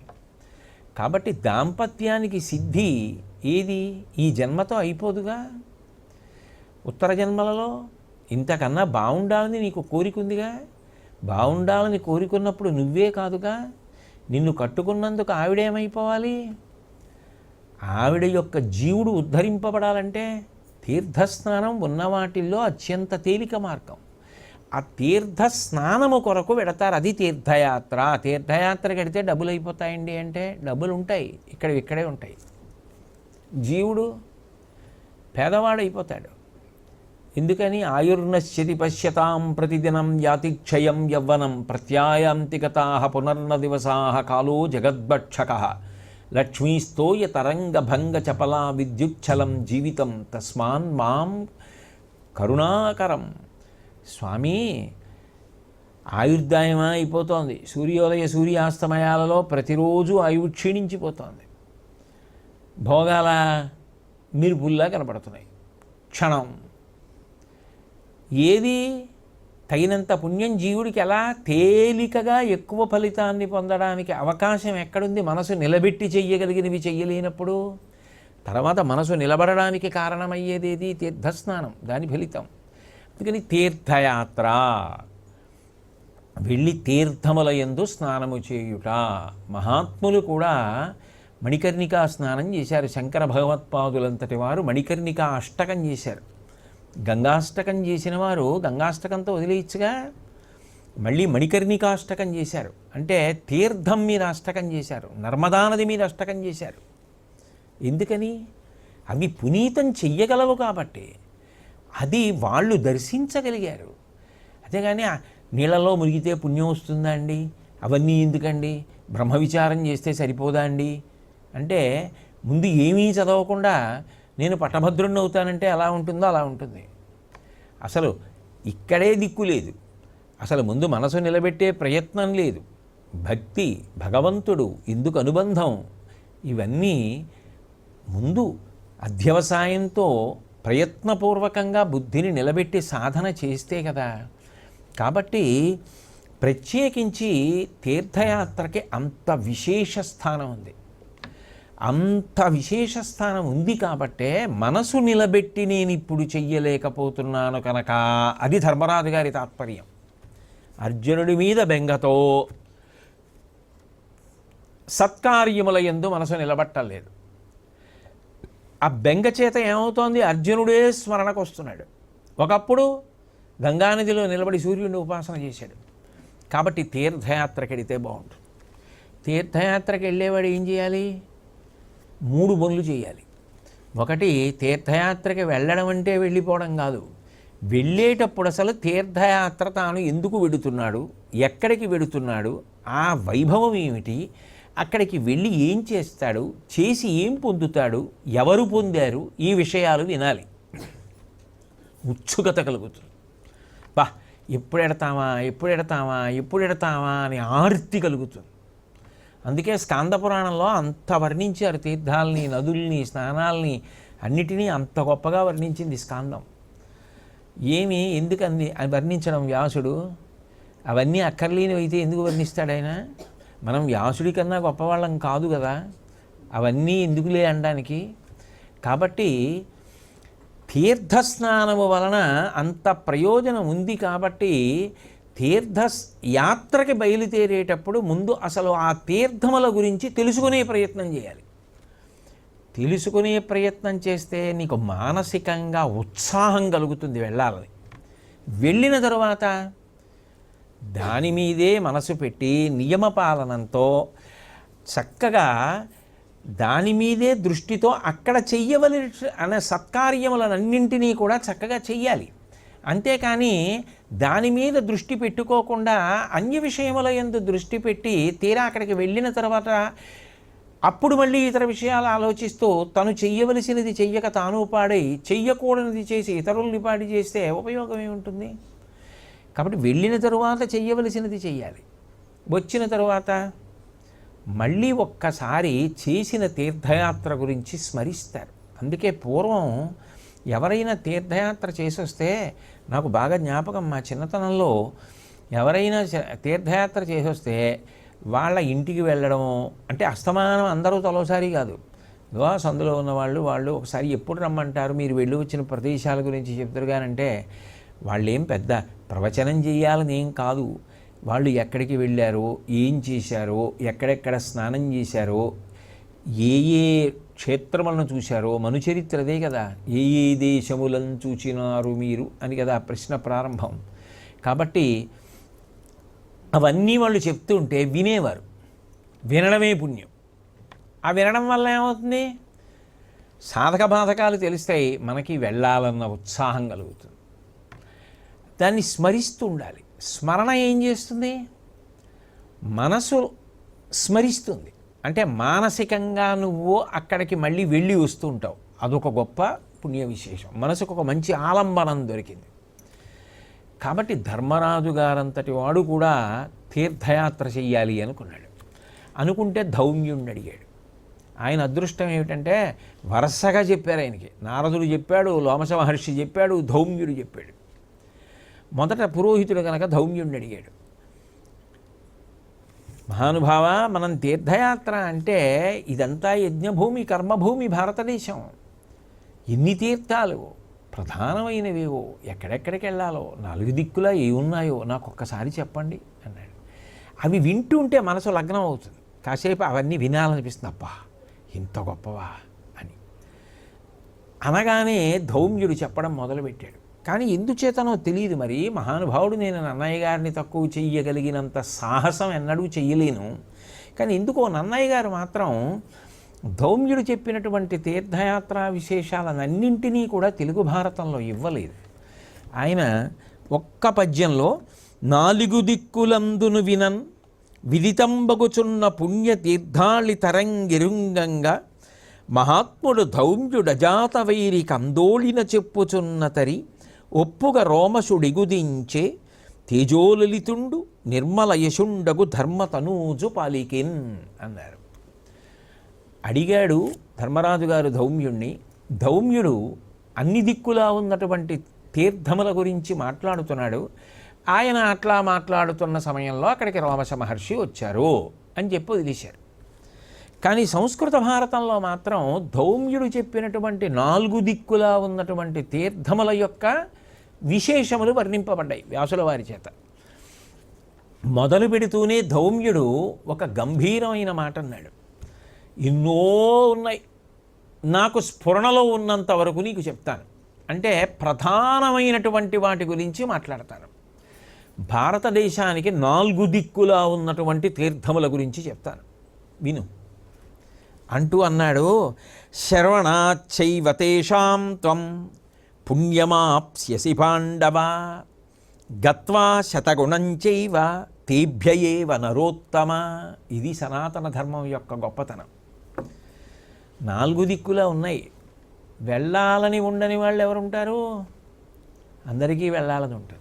[SPEAKER 1] కాబట్టి దాంపత్యానికి సిద్ధి ఏది ఈ జన్మతో అయిపోదుగా, ఉత్తర జన్మలలో ఇంతకన్నా బాగుండాలని నీకు కోరిక ఉందిగా. బాగుండాలని కోరుకున్నప్పుడు నువ్వే కాదుగా, నిన్ను కట్టుకున్నందుకు ఆవిడేమైపోవాలి? ఆవిడ యొక్క జీవుడు ఉద్ధరింపబడాలంటే తీర్థస్నానం ఉన్న వాటిల్లో అత్యంత తేలిక మార్గం. ఆ తీర్థస్నానము కొరకు పెడతారు, అది తీర్థయాత్ర. తీర్థయాత్ర కడితే డబ్బులు అయిపోతాయండి అంటే డబ్బులు ఉంటాయి, ఇక్కడే ఉంటాయి. జీవుడు పేదవాడైపోతాడు. ఎందుకని? ఆయుర్నశ్యతి పశ్యతాం ప్రతిదినం యాతిక్షయం యవ్వనం ప్రత్యాయాంతిగతా పునర్న దివసా కాలో జగద్భక్షక లక్ష్మీస్తోయ తరంగభంగ చపలా విద్యుచ్చలం జీవితం తస్మాన్ మాం కరుణాకరం. స్వామి, ఆయుర్దాయమా అయిపోతోంది. సూర్యోదయ సూర్యాస్తమయాలలో ప్రతిరోజు ఆయువు క్షీణించిపోతోంది. భోగాల మిరుపుల్లా కనపడుతున్నాయి క్షణం. ఏది తగినంత పుణ్యం జీవుడికి ఎలా తేలికగా ఎక్కువ ఫలితాన్ని పొందడానికి అవకాశం ఎక్కడుంది? మనసు నిలబెట్టి చెయ్యగలిగినవి చెయ్యలేనప్పుడు తర్వాత మనసు నిలబడడానికి కారణమయ్యేదేది? తీర్థస్నానం, దాని ఫలితం. అందుకని తీర్థయాత్ర, వెళ్ళి తీర్థముల యందు స్నానము చేయుట. మహాత్ములు కూడా మణికర్ణికా స్నానం చేశారు. శంకర భగవత్పాదులంతటి వారు మణికర్ణికా అష్టకం చేశారు. గంగాష్టకం చేసిన వారు గంగాష్టకంతో వదిలేయచ్చుగా, మళ్ళీ మణికర్ణికాష్టకం చేశారు. అంటే తీర్థం మీద అష్టకం చేశారు, నర్మదా నది మీద అష్టకం చేశారు. ఎందుకని? అవి పునీతం చెయ్యగలవు కాబట్టి, అది వాళ్ళు దర్శించగలిగారు. అంతేగాని నీళ్ళలో మునిగితే పుణ్యం వస్తుందా అండి, అవన్నీ ఎందుకండి, బ్రహ్మ విచారం చేస్తే సరిపోదా అండి అంటే, ముందు ఏమీ చదవకుండా నేను పట్టభద్రుణ్ణి అవుతానంటే ఎలా ఉంటుందో అలా ఉంటుంది. అసలు ఇక్కడే దిక్కు లేదు, అసలు ముందు మనసు నిలబెట్టే ప్రయత్నం లేదు. భక్తి, భగవంతుడు, ఎందుకు అనుబంధం, ఇవన్నీ ముందు అధ్యవసాయంతో ప్రయత్నపూర్వకంగా బుద్ధిని నిలబెట్టి సాధన చేస్తే కదా. కాబట్టి ప్రత్యేకించి తీర్థయాత్రకి అంత విశేష స్థానం ఉంది. అంత విశేష స్థానం ఉంది కాబట్టే మనసు నిలబెట్టి నేను ఇప్పుడు చెయ్యలేకపోతున్నాను కనుక, అది ధర్మరాజు గారి తాత్పర్యం. అర్జునుడి మీద బెంగతో సత్కార్యముల యందు మనసు నిలబట్టలేదు. ఆ బెంగ చేత ఏమవుతోంది? అర్జునుడే స్మరణకు వస్తున్నాడు. ఒకప్పుడు గంగానదిలో నిలబడి సూర్యుడిని ఉపాసన చేశాడు. కాబట్టి తీర్థయాత్రకి వెడితే బాగుంటుంది. తీర్థయాత్రకి వెళ్ళేవాడు ఏం చేయాలి? 3 పనులు చేయాలి. ఒకటి, తీర్థయాత్రకి వెళ్ళడం అంటే వెళ్ళిపోవడం కాదు. వెళ్ళేటప్పుడు అసలు తీర్థయాత్ర తాను ఎందుకు వెడుతున్నాడు, ఎక్కడికి వెడుతున్నాడు, ఆ వైభవం ఏమిటి, అక్కడికి వెళ్ళి ఏం చేస్తాడు, చేసి ఏం పొందుతాడు, ఎవరు పొందారు, ఈ విషయాలు వినాలి. ఉత్సుకత కలుగుతుంది. బా, ఎప్పుడు ఎడతామా ఎప్పుడు ఎడతామా ఎప్పుడు ఎడతామా అని ఆర్తి కలుగుతుంది. అందుకే స్కాంద పురాణంలో అంత వర్ణించారు, తీర్థాలని, నదుల్ని, స్నానాల్ని అన్నిటినీ అంత గొప్పగా వర్ణించింది స్కాందం. ఏమి ఎందుకంది అని వర్ణించడం వ్యాసుడు? అవన్నీ అక్కర్లేనివి అయితే ఎందుకు వర్ణిస్తాడు ఆయన? మనం వ్యాసుడి కన్నా గొప్పవాళ్ళం కాదు కదా, అవన్నీ ఎందుకులే అనడానికి. కాబట్టి తీర్థస్నానము వలన అంత ప్రయోజనం ఉంది. కాబట్టి యాత్రకి బయలుదేరేటప్పుడు ముందు అసలు ఆ తీర్థముల గురించి తెలుసుకునే ప్రయత్నం చేయాలి. తెలుసుకునే ప్రయత్నం చేస్తే నీకు మానసికంగా ఉత్సాహం కలుగుతుంది వెళ్ళాలని. వెళ్ళిన తరువాత దాని మీదే మనసు పెట్టి నియమపాలనంతో చక్కగా దాని మీదే దృష్టితో అక్కడ చెయ్యవలసిన సత్కార్యములన్నింటినీ కూడా చక్కగా చెయ్యాలి. అంతేకాని దాని మీద దృష్టి పెట్టుకోకుండా అన్య విషయముల యందు దృష్టి పెట్టి తీరా అక్కడికి వెళ్ళిన తర్వాత అప్పుడు మళ్ళీ ఇతర విషయాలు ఆలోచిస్తూ తను చెయ్యవలసినది చెయ్యక తాను పాడై చెయ్యకూడనిది చేసి ఇతరుల్ని పాడి చేస్తే ఉపయోగం ఏముంటుంది? కాబట్టి వెళ్ళిన తరువాత చెయ్యవలసినది చెయ్యాలి. వచ్చిన తరువాత మళ్ళీ ఒక్కసారి చేసిన తీర్థయాత్ర గురించి స్మరిస్తారు. అందుకే పూర్వం ఎవరైనా తీర్థయాత్ర చేసొస్తే నాకు బాగా జ్ఞాపకం, మా చిన్నతనంలో ఎవరైనా తీర్థయాత్ర చేసొస్తే వాళ్ళ ఇంటికి వెళ్ళడము అంటే అస్తమానం అందరూ తలోసారి కాదు, సందులో ఉన్న వాళ్ళు ఒకసారి ఎప్పుడు రమ్మంటారు, మీరు వెళ్ళి వచ్చిన ప్రదేశాల గురించి చెప్తారు. కానంటే వాళ్ళేం పెద్ద ప్రవచనం చేయాలని ఏం కాదు. వాళ్ళు ఎక్కడికి వెళ్ళారో, ఏం చేశారో, ఎక్కడెక్కడ స్నానం చేశారో, ఏ ఏ క్షేత్రములను చూశారో, మనుచరిత్రదే కదా. ఏ ఏ దేశములను చూచినారు మీరు అని కదా ప్రశ్న ప్రారంభం. కాబట్టి అవన్నీ వాళ్ళు చెప్తూ ఉంటే వినేవారు. వినడమే పుణ్యం. ఆ వినడం వల్ల ఏమవుతుంది? సాధక బాధకాలు తెలుస్తాయి, మనకి వెళ్ళాలన్న ఉత్సాహం కలుగుతుంది. దాన్ని స్మరిస్తూ ఉండాలి. స్మరణ ఏం చేస్తుంది? మనసు స్మరిస్తుంది. అంటే మానసికంగా నువ్వు అక్కడికి మళ్ళీ వెళ్ళి వస్తూ ఉంటావు. అదొక గొప్ప పుణ్య విశేషం. మనసుకు ఒక మంచి ఆలంబనం దొరికింది. కాబట్టి ధర్మరాజు గారంతటి వాడు కూడా తీర్థయాత్ర చెయ్యాలి అనుకున్నాడు. అనుకుంటే ధౌమ్యుడిని అడిగాడు. ఆయన అదృష్టం ఏమిటంటే వరుసగా చెప్పారు ఆయనకి. నారదుడు చెప్పాడు, లోమశ మహర్షి చెప్పాడు, ధౌమ్యుడు చెప్పాడు. మొదట పురోహితుడు కనుక ధౌమ్యుడిని అడిగాడు. మహానుభావ, మనం తీర్థయాత్ర అంటే ఇదంతా యజ్ఞభూమి, కర్మభూమి భారతదేశం. ఎన్ని తీర్థాలు ప్రధానమైనవేవో, ఎక్కడెక్కడికి వెళ్ళాలో, 4 దిక్కులా ఏమున్నాయో నాకు ఒక్కసారి చెప్పండి అన్నాడు. అవి వింటూ ఉంటే మనసు లగ్నం అవుతుంది. కాసేపు అవన్నీ వినాలనిపిస్తుంది. అబ్బా ఇంత గొప్పవా అని. అనగానే ధౌమ్యుడు చెప్పడం మొదలుపెట్టాడు. కానీ ఎందుచేతనో తెలియదు మరి, మహానుభావుడు నేను నన్నయ్య గారిని తక్కువ చెయ్యగలిగినంత సాహసం ఎన్నడూ చెయ్యలేను. కానీ ఎందుకో నన్నయ్య గారు మాత్రం ధౌమ్యుడు చెప్పినటువంటి తీర్థయాత్రా విశేషాలన్నింటినీ కూడా తెలుగు భారతంలో ఇవ్వలేదు. ఆయన ఒక్క పద్యంలో 4 దిక్కులందును వినన్ విదితంబగుచున్న పుణ్యతీర్థాళి తరంగిరుంగంగా మహాత్ముడు ధౌమ్యుడజాత వైరి కందోళిన చెప్పుచున్న తరి ఒప్పుగ రోమసుడిగుదించే తేజోలలితుండు నిర్మల యశుండగు ధర్మతనూజు పాలికిన్ అన్నారు. అడిగాడు ధర్మరాజు గారు ధౌమ్యుణ్ణి. ధౌమ్యుడు అన్ని దిక్కులా ఉన్నటువంటి తీర్థముల గురించి మాట్లాడుతున్నాడు. ఆయన అట్లా మాట్లాడుతున్న సమయంలో అక్కడికి రోమశ మహర్షి వచ్చారు అని చెప్పి వదిలేశారు. కానీ సంస్కృత భారతంలో మాత్రం ధౌమ్యుడు చెప్పినటువంటి 4 దిక్కులా ఉన్నటువంటి తీర్థముల యొక్క విశేషములు వర్ణింపబడ్డాయి వ్యాసుల వారి చేత. మొదలు పెడుతూనే ధౌమ్యుడు ఒక గంభీరమైన మాట అన్నాడు. ఎన్నో ఉన్నాయి, నాకు స్ఫురణలో ఉన్నంత వరకు నీకు చెప్తాను. అంటే ప్రధానమైనటువంటి వాటి గురించి మాట్లాడతాను. భారతదేశానికి 4 దిక్కులా ఉన్నటువంటి తీర్థముల గురించి చెప్తాను, విను అంటూ అన్నాడు. శరవణాచ్చైవ తేషాం త్వం పుణ్యమాప్స్యసి పాండవ గత్వా శతగుణంచైవ తేభ్యయేవ నరోత్తమ. ఇది సనాతన ధర్మం యొక్క గొప్పతనం. 4 దిక్కులా ఉన్నాయి. వెళ్ళాలని ఉండని వాళ్ళు ఎవరుంటారు? అందరికీ వెళ్ళాలని ఉంటుంది.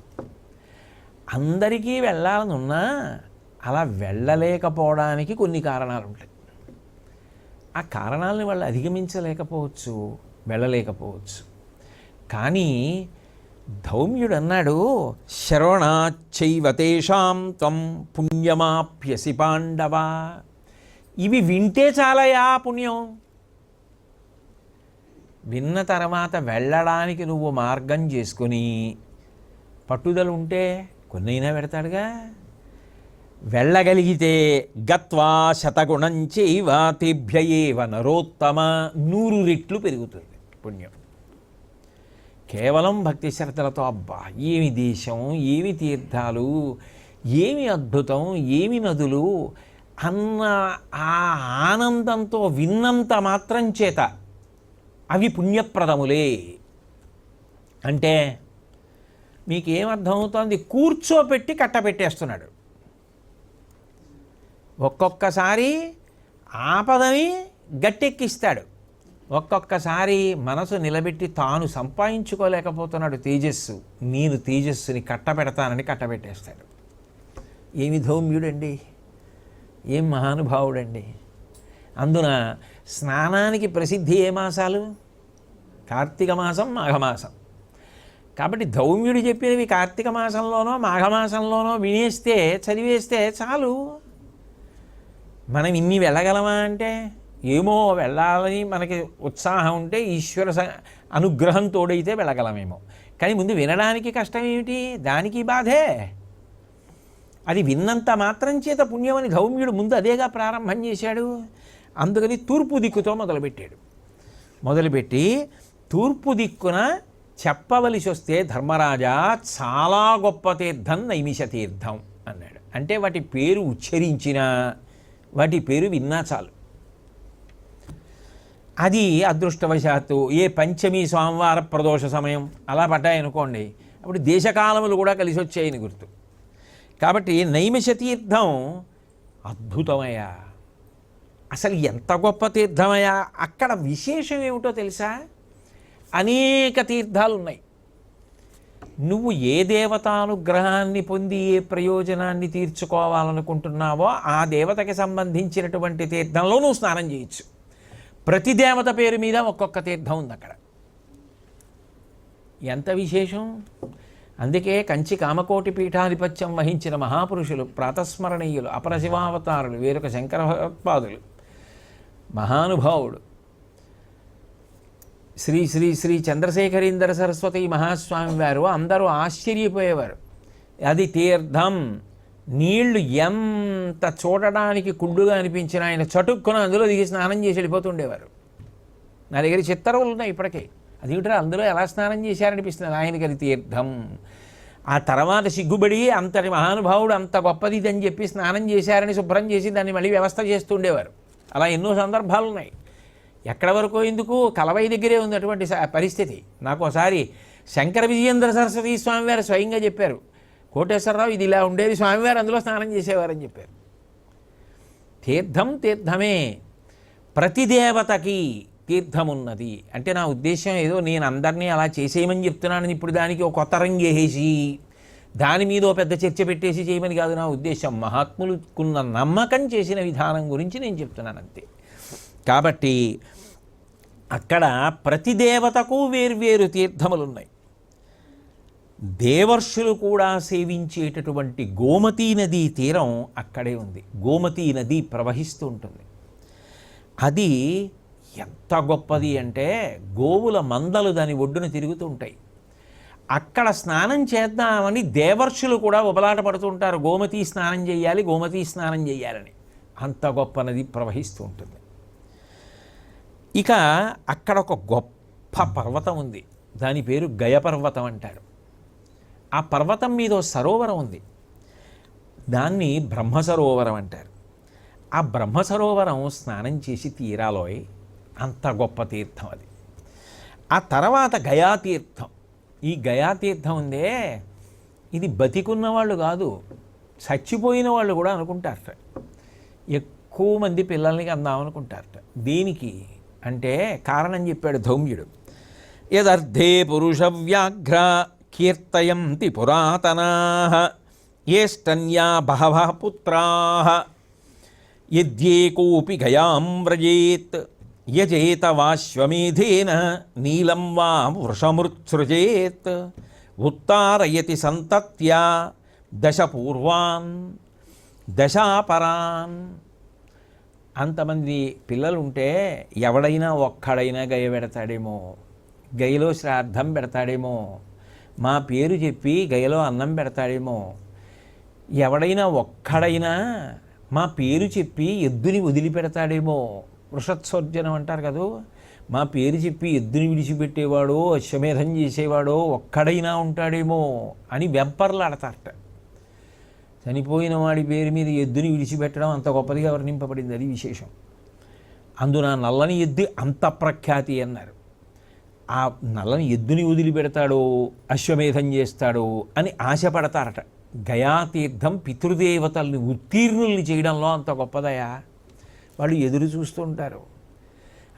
[SPEAKER 1] అందరికీ వెళ్ళాలనున్నా అలా వెళ్ళలేకపోవడానికి కొన్ని కారణాలు ఉంటాయి. ఆ కారణాలని వాళ్ళు అధిగమించలేకపోవచ్చు, వెళ్ళలేకపోవచ్చు. కానీ ధౌమ్యుడు అన్నాడు, శ్రవణాచ్చైవ తేషాం త్వం పుణ్యమాప్యసి పాండవ. ఇవి వింటే చాలయా పుణ్యం. విన్న తర్వాత వెళ్ళడానికి నువ్వు మార్గం చేసుకొని పట్టుదల ఉంటే కొన్నైనా పెడతాడుగా. వెళ్ళగలిగితే గత్వా శతగుణం చైవ తేభ్యయేవ నరోత్తమ, 100 రెట్లు పెరుగుతుంది పుణ్యం. కేవలం భక్తి శ్రద్ధలతో అబ్బా ఏమి దేశం, ఏమి తీర్థాలు, ఏమి అద్భుతం, ఏమి నదులు అన్న ఆ ఆనందంతో విన్నంత మాత్రం చేత అవి పుణ్యప్రదములే అంటే మీకేమర్థమవుతోంది? కూర్చోపెట్టి కట్టపెట్టేస్తున్నాడు. ఒక్కొక్కసారి ఆపదని గట్టెక్కిస్తాడు, ఒక్కొక్కసారి మనసు నిలబెట్టి తాను సంపాదించుకోలేకపోతున్నాడు తేజస్సు, నేను తేజస్సుని కట్టబెడతానని కట్టబెట్టేస్తాడు. ఏమి ధౌమ్యుడండి, ఏం మహానుభావుడండి. అందున స్నానానికి ప్రసిద్ధి ఏ మాసాలు? కార్తీక మాసం, మాఘమాసం. కాబట్టి ధౌమ్యుడు చెప్పినవి కార్తీక మాసంలోనో మాఘమాసంలోనో వినేస్తే చదివేస్తే చాలు. మనం ఇన్ని వెళ్ళగలమా అంటే ఏమో, వెళ్ళాలని మనకి ఉత్సాహం ఉంటే ఈశ్వర అనుగ్రహం తోడైతే వెళ్ళగలమేమో. కానీ ముందు వినడానికి కష్టం ఏమిటి? దానికి బాధే. అది విన్నంత మాత్రం చేత పుణ్యమని ధౌమ్యుడు ముందు అదేగా ప్రారంభం చేశాడు. అందుకని తూర్పు దిక్కుతో మొదలుపెట్టాడు. మొదలుపెట్టి తూర్పు దిక్కున చెప్పవలసి వస్తే ధర్మరాజా చాలా గొప్ప తీర్థం నైమిష తీర్థం అన్నాడు. అంటే వాటి పేరు ఉచ్చరించినా, వాటి పేరు విన్నా చాలు. అది అదృష్టవశాత్తు ఏ పంచమి సోమవార ప్రదోష సమయం అలా పడ్డాయనుకోండి, అప్పుడు దేశకాలములు కూడా కలిసి వచ్చాయని గుర్తు. కాబట్టి నైమిష తీర్థం అద్భుతమయ్యా. అసలు ఎంత గొప్ప తీర్థమయ్యా. అక్కడ విశేషం ఏమిటో తెలుసా? అనేక తీర్థాలు ఉన్నాయి. నువ్వు ఏ దేవతానుగ్రహాన్ని పొంది ఏ ప్రయోజనాన్ని తీర్చుకోవాలనుకుంటున్నావో ఆ దేవతకి సంబంధించినటువంటి తీర్థంలో నువ్వు స్నానం చేయొచ్చు. ప్రతి దేవత పేరు మీద ఒక్కొక్క తీర్థం ఉంది అక్కడ. ఎంత విశేషం. అందుకే కంచి కామకోటి పీఠాధిపత్యం వహించిన మహాపురుషులు, ప్రాతస్మరణీయులు, అపరశివావతారులు, వేరొక శంకర భగవత్పాదులు, మహానుభావుడు శ్రీ శ్రీ శ్రీ చంద్రశేఖరేంద్ర సరస్వతి మహాస్వామి వారు అందరూ ఆశ్చర్యపోయేవారు. అది తీర్థం, నీళ్లు ఎంత చూడడానికి కుళ్ళుగా అనిపించినా ఆయన చటుక్కున అందులో దిగి స్నానం చేసి వెళ్ళిపోతుండేవారు. నా దగ్గర చిత్తరువులు ఉన్నాయి ఇప్పటికే. అదేమిట్రా అందులో ఎలా స్నానం చేశారనిపిస్తుంది ఆయనకి. అది తీర్థం. ఆ తర్వాత సిగ్గుబడి అంతటి మహానుభావుడు అంత గొప్పది అని చెప్పి స్నానం చేశారని శుభ్రం చేసి దాన్ని మళ్ళీ వ్యవస్థ చేస్తుండేవారు. అలా ఎన్నో సందర్భాలు ఉన్నాయి. ఎక్కడ వరకు ఎందుకు, కలవై దగ్గరే ఉంది అటువంటి పరిస్థితి. నాకు ఒకసారి శంకర విజయేంద్ర సరస్వతి స్వామివారు స్వయంగా చెప్పారు, కోటేశ్వరరావు ఇది ఇలా ఉండేది, స్వామివారు అందులో స్నానం చేసేవారని చెప్పారు. తీర్థం తీర్థమే. ప్రతి దేవతకి తీర్థమున్నది. అంటే నా ఉద్దేశం ఏదో నేను అందరినీ అలా చేసేయమని చెప్తున్నానని ఇప్పుడు దానికి ఒక కొత్త రంగు వేసేసి దాని మీద ఓ పెద్ద చర్చ పెట్టేసి చేయమని కాదు నా ఉద్దేశం. మహాత్ములకున్న నమ్మకం చేసిన విధానం గురించి నేను చెప్తున్నాను అంతే. కాబట్టి అక్కడ ప్రతి దేవతకు వేర్వేరు తీర్థములు ఉన్నాయి. దేవర్షులు కూడా సేవించేటటువంటి గోమతీ నదీ తీరం అక్కడే ఉంది. గోమతీ నది ప్రవహిస్తూ ఉంటుంది. అది ఎంత గొప్పది అంటే గోవుల మందలు దాని ఒడ్డున తిరుగుతూ ఉంటాయి. అక్కడ స్నానం చేద్దామని దేవర్షులు కూడా ఉబలాట పడుతుంటారు, గోమతీ స్నానం చేయాలి, గోమతీ స్నానం చేయాలని. అంత గొప్ప నది ప్రవహిస్తూ ఉంటుంది. ఇక అక్కడ ఒక గొప్ప పర్వతం ఉంది, దాని పేరు గయ పర్వతం అంటారు. ఆ పర్వతం మీద సరోవరం ఉంది, దాన్ని బ్రహ్మసరోవరం అంటారు. ఆ బ్రహ్మసరోవరం స్నానం చేసి తీరాలోయ్, అంత గొప్ప తీర్థం అది. ఆ తర్వాత గయాతీర్థం. ఈ గయాతీర్థం ఉందే, ఇది బతికున్న వాళ్ళు కాదు, చచ్చిపోయిన వాళ్ళు కూడా అనుకుంటారట. ఎక్కువ మంది పిల్లల్ని అందామనుకుంటారట. దీనికి అంటే కారణం చెప్పాడు ధౌమ్యుడు. యదర్థే పురుష వ్యాఘ్ర కీర్తయంతి పురాతనాః ఏష్టన్యా బహవః పుత్రాః యద్యేకోపి గయాం వ్రజేత్ యజేత వాశ్వమేధేన నీలం వా వృషమృత్సృజేత్ ఉత్తారయతి సంతత్యా దశ పూర్వాన్ దశాపరాన్. అంతమంది పిల్లలుంటే ఎవడైనా ఒక్కడైనా గయ పెడతాడేమో, గయలో శ్రాద్ధం పెడతాడేమో, మా పేరు చెప్పి గయలో అన్నం పెడతాడేమో, ఎవడైనా ఒక్కడైనా మా పేరు చెప్పి ఎద్దుని వదిలిపెడతాడేమో. వృషత్సర్జనం అంటారు కదూ, మా పేరు చెప్పి ఎద్దుని విడిచిపెట్టేవాడో అశ్వమేధం చేసేవాడో ఒక్కడైనా ఉంటాడేమో అని వెంపర్లాడతారట. చనిపోయిన వాడి పేరు మీద ఎద్దుని విడిచిపెట్టడం అంత గొప్పదిగా వర్ణింపబడింది, అది విశేషం. అందున నల్లని ఎద్దు అంత ప్రఖ్యాతి అన్నారు. ఆ నల్లని ఎద్దుని వదిలిపెడతాడో అశ్వమేధం చేస్తాడో అని ఆశపడతారట. గయాతీర్థం పితృదేవతల్ని ఉత్తీర్ణుల్ని చేయడంలో అంత గొప్పదయా. వాళ్ళు ఎదురు చూస్తుంటారు,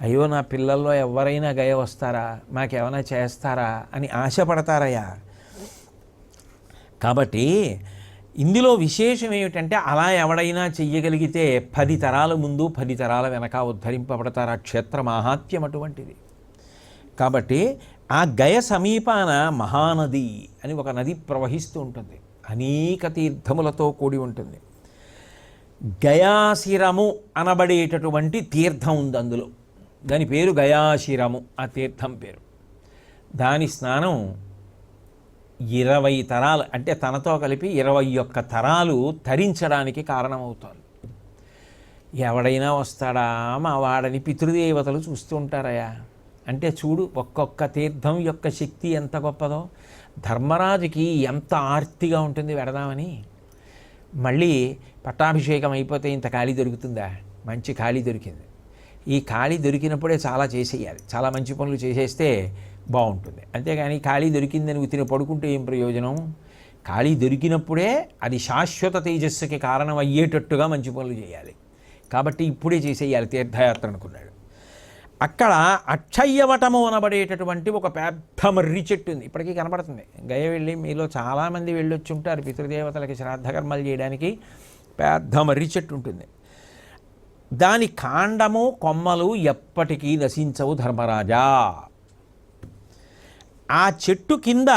[SPEAKER 1] అయ్యో నా పిల్లల్లో ఎవరైనా గయ వస్తారా, మాకేమైనా చేస్తారా అని ఆశపడతారయ్యా. కాబట్టి ఇందులో విశేషం ఏమిటంటే అలా ఎవడైనా చెయ్యగలిగితే 10 తరాల ముందు 10 తరాల వెనక ఉద్ధరింపబడతారు. ఆ క్షేత్ర మాహాత్మ్యం అటువంటిది. కాబట్టి ఆ గయ సమీపాన మహానది అని ఒక నది ప్రవహిస్తూ ఉంటుంది, అనేక తీర్థములతో కూడి ఉంటుంది. గయాశిరము అనబడేటటువంటి తీర్థం ఉంది అందులో, దాని పేరు గయాశిరము, ఆ తీర్థం పేరు. దాని స్నానం 20 తరాలు అంటే తనతో కలిపి 21 తరాలు తరించడానికి కారణమవుతోంది. ఎవడైనా వస్తాడా మా వాడని పితృదేవతలు చూస్తూ ఉంటారయా. అంటే చూడు ఒక్కొక్క తీర్థం యొక్క శక్తి ఎంత గొప్పదో. ధర్మరాజుకి ఎంత ఆర్తిగా ఉంటుంది వెడదామని. మళ్ళీ పట్టాభిషేకం అయిపోతే ఇంత ఖాళీ దొరుకుతుందా? మంచి ఖాళీ దొరికింది. ఈ ఖాళీ దొరికినప్పుడే చాలా చేసేయాలి, చాలా మంచి పనులు చేసేస్తే బాగుంటుంది. అంతేగాని ఖాళీ దొరికిందని తిని పడుకుంటే ఏం ప్రయోజనం? ఖాళీ దొరికినప్పుడే అది శాశ్వత తేజస్సుకి కారణం అయ్యేటట్టుగా మంచి పనులు చేయాలి. కాబట్టి ఇప్పుడే చేసేయాలి తీర్థయాత్ర అనుకున్నాడు. అక్కడ అక్షయ్యవటము అనబడేటటువంటి ఒక పెద్ద మర్రి చెట్టు ఉంది, ఇప్పటికీ కనబడుతుంది. గయ వెళ్ళి మీలో చాలామంది వెళ్ళొచ్చి ఉంటారు పితృదేవతలకి శ్రాద్ధకర్మలు చేయడానికి. పెద్ద మర్రి చెట్టు ఉంటుంది. దాని కాండము కొమ్మలు ఎప్పటికీ నశించవు ధర్మరాజా. ఆ చెట్టు కింద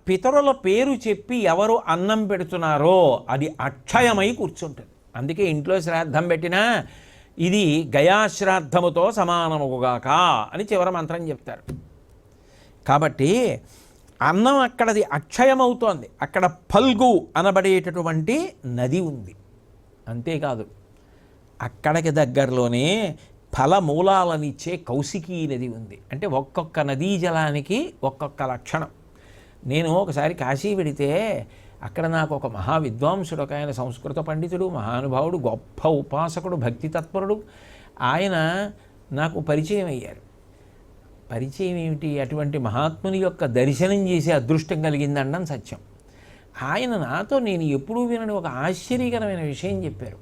[SPEAKER 1] పితరుల పేరు చెప్పి ఎవరు అన్నం పెడుతున్నారో అది అక్షయమై కూర్చుంటుంది. అందుకే ఇంట్లో శ్రాద్ధం పెట్టినా ఇది గయాశ్రాద్ధముతో సమానముగాక అని చివరి మంత్రం చెప్తారు. కాబట్టి అన్నం అక్కడది అక్షయమవుతోంది. అక్కడ ఫల్గు అనబడేటటువంటి నది ఉంది. అంతేకాదు అక్కడికి దగ్గరలోనే ఫలమూలాలనిచ్చే కౌశికీ నది ఉంది. అంటే ఒక్కొక్క నదీ జలానికి ఒక్కొక్క లక్షణం. నేను ఒకసారి కాశీ వెడితే అక్కడ నాకు ఒక మహా విద్వాంసుడు, ఒక ఆయన సంస్కృత పండితుడు, మహానుభావుడు, గొప్ప ఉపాసకుడు, భక్తి తత్పరుడు, ఆయన నాకు పరిచయం అయ్యారు. పరిచయం ఏమిటి? అటువంటి మహాత్ముని యొక్క దర్శనం చేసే అదృష్టం కలిగిందనడం సత్యం. ఆయన నాతో నేను ఎప్పుడూ వినని ఒక ఆశ్చర్యకరమైన విషయం చెప్పారు.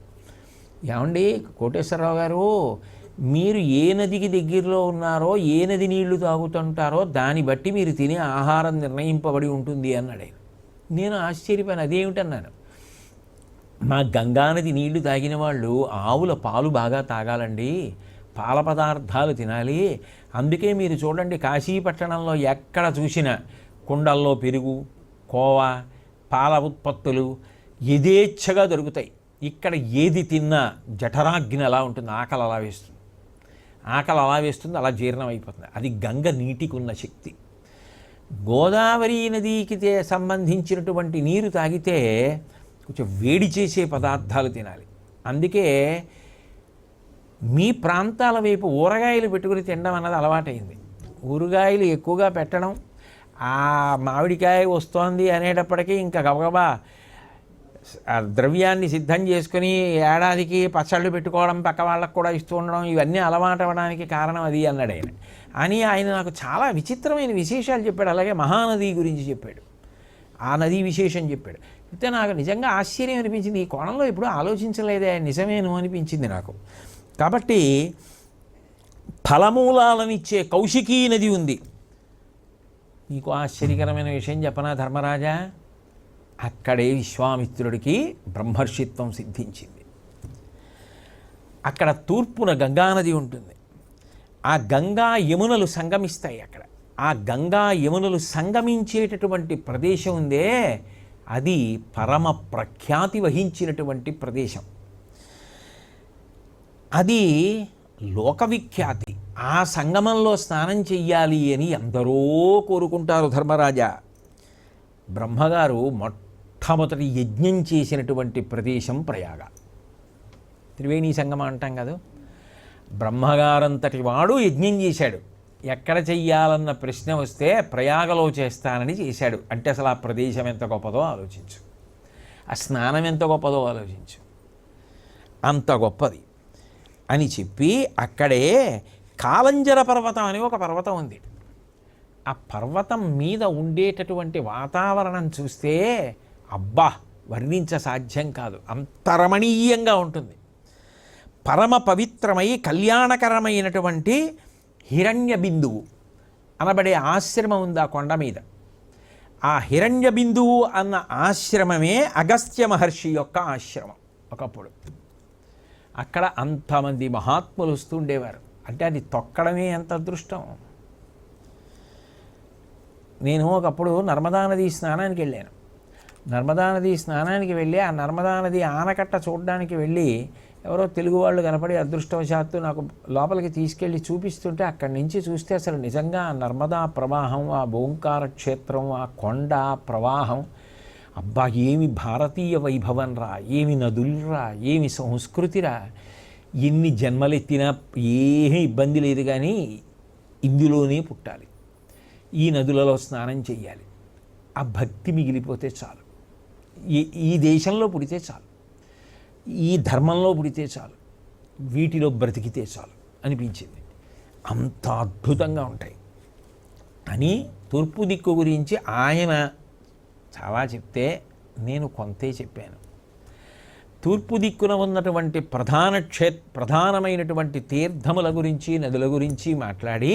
[SPEAKER 1] ఏమండి కోటేశ్వరరావు గారు, మీరు ఏ నదికి దగ్గరలో ఉన్నారో, ఏ నది నీళ్లు తాగుతుంటారో దాన్ని బట్టి మీరు తినే ఆహారం నిర్ణయింపబడి ఉంటుంది అన్నాడు ఆయన. నేను ఆశ్చర్యపోయాను, అదేమిటన్నాను. మా గంగానది నీళ్లు తాగిన వాళ్ళు ఆవుల పాలు బాగా తాగాలండి, పాల పదార్థాలు తినాలి. అందుకే మీరు చూడండి కాశీపట్టణంలో ఎక్కడ చూసినా కుండల్లో పెరుగు, కోవా, పాల ఉత్పత్తులు యథేచ్ఛగా దొరుకుతాయి. ఇక్కడ ఏది తిన్నా జఠరాగ్ని అలా ఉంటుంది, ఆకలి అలా వేస్తుంది, ఆకలి అలా వేస్తుంది, అలా జీర్ణం అయిపోతుంది. అది గంగ నీటికి ఉన్న శక్తి. గోదావరి నదికి సంబంధించినటువంటి నీరు తాగితే కొంచెం వేడి చేసే పదార్థాలు తినాలి. అందుకే మీ ప్రాంతాల వైపు ఊరగాయలు పెట్టుకుని తినడం అన్నది అలవాటైంది. ఊరగాయలు ఎక్కువగా పెట్టడం, ఆ మామిడికాయ వస్తోంది అనేటప్పటికీ ఇంకా గబగబా ద్రవ్యాన్ని సిద్ధం చేసుకుని ఏడాదికి పచ్చళ్ళు పెట్టుకోవడం, పక్క వాళ్ళకు కూడా ఇస్తూ ఉండడం, ఇవన్నీ అలవాటు అవ్వడానికి కారణం అది అన్నాడు ఆయన. అని ఆయన నాకు చాలా విచిత్రమైన విశేషాలు చెప్పాడు. అలాగే మహానది గురించి చెప్పాడు, ఆ నది విశేషం చెప్పాడు. అయితే నాకు నిజంగా ఆశ్చర్యం అనిపించింది. ఈ కోణంలో ఎప్పుడూ ఆలోచించలేదే, నిజమేను అనిపించింది నాకు. కాబట్టి ఫలమూలాలనిచ్చే కౌశికీ నది ఉంది. నీకు ఆశ్చర్యకరమైన విషయం చెప్పనా ధర్మరాజా? అక్కడే విశ్వామిత్రుడికి బ్రహ్మర్షిత్వం సిద్ధించింది. అక్కడ తూర్పున గంగానది ఉంటుంది. ఆ గంగా యమునలు సంగమిస్తాయి అక్కడ. ఆ గంగా యమునలు సంగమించేటటువంటి ప్రదేశం ఉందే, అది పరమ ప్రఖ్యాతి వహించినటువంటి ప్రదేశం. అది లోకవిఖ్యాతి. ఆ సంగమంలో స్నానం చెయ్యాలి అని ఎందరో కోరుకుంటారు ధర్మరాజా. బ్రహ్మగారు మొట్టమొదటి యజ్ఞం చేసినటువంటి ప్రదేశం ప్రయాగ. త్రివేణి సంగమం అంటాం కదా, బ్రహ్మగారంతటి వాడు యజ్ఞం చేశాడు. ఎక్కడ చెయ్యాలన్న ప్రశ్న వస్తే ప్రయాగలో చేస్తానని చేశాడు. అంటే అసలు ఆ ప్రదేశం ఎంత గొప్పదో ఆలోచించు, ఆ స్నానం ఎంత గొప్పదో ఆలోచించు. అంత గొప్పది అని చెప్పి అక్కడే కాలంజర పర్వతం అని ఒక పర్వతం ఉంది. ఆ పర్వతం మీద ఉండేటటువంటి వాతావరణం చూస్తే అబ్బా వర్ణించ సాధ్యం కాదు, అంత రమణీయంగా ఉంటుంది. పరమ పవిత్రమై కళ్యాణకరమైనటువంటి హిరణ్య బిందువు అనబడే ఆశ్రమం ఉంది ఆ కొండ మీద. ఆ హిరణ్య బిందువు అన్న ఆశ్రమమే అగస్త్య మహర్షి యొక్క ఆశ్రమం ఒకప్పుడు. అక్కడ అంతమంది మహాత్ములు వస్తుండేవారు. అంటే అది తొక్కడమే ఎంత అదృష్టం. నేను ఒకప్పుడు నర్మదా నది స్నానానికి వెళ్ళాను. నర్మదా నది స్నానానికి వెళ్ళి ఆ నర్మదా నది ఆనకట్ట చూడడానికి వెళ్ళి ఎవరో తెలుగు వాళ్ళు కనపడి అదృష్టవశాత్తు నాకు లోపలికి తీసుకెళ్ళి చూపిస్తుంటే అక్కడి నుంచి చూస్తే అసలు నిజంగా ఆ నర్మదా ప్రవాహం, ఆ ఓంకార క్షేత్రం, ఆ కొండ ప్రవాహం, అబ్బా ఏమి భారతీయ వైభవం రా, ఏమి నదులురా, ఏమి సంస్కృతిరా. ఎన్ని జన్మలెత్తినా ఏమీ ఇబ్బంది లేదు, కానీ ఇందులోనే పుట్టాలి, ఈ నదులలో స్నానం చెయ్యాలి, ఆ భక్తి మిగిలిపోతే చాలు, ఈ దేశంలో పుడితే చాలు, ఈ ధర్మంలో పుడితే చాలు, వీటిలో బ్రతికితే చాలు అనిపించింది. అంత అద్భుతంగా ఉంటాయి అని తూర్పు దిక్కు గురించి ఆయన చాలా చెప్తే నేను కొంతే చెప్పాను. తూర్పు దిక్కున ఉన్నటువంటి ప్రధానమైనటువంటి తీర్థముల గురించి, నదుల గురించి మాట్లాడి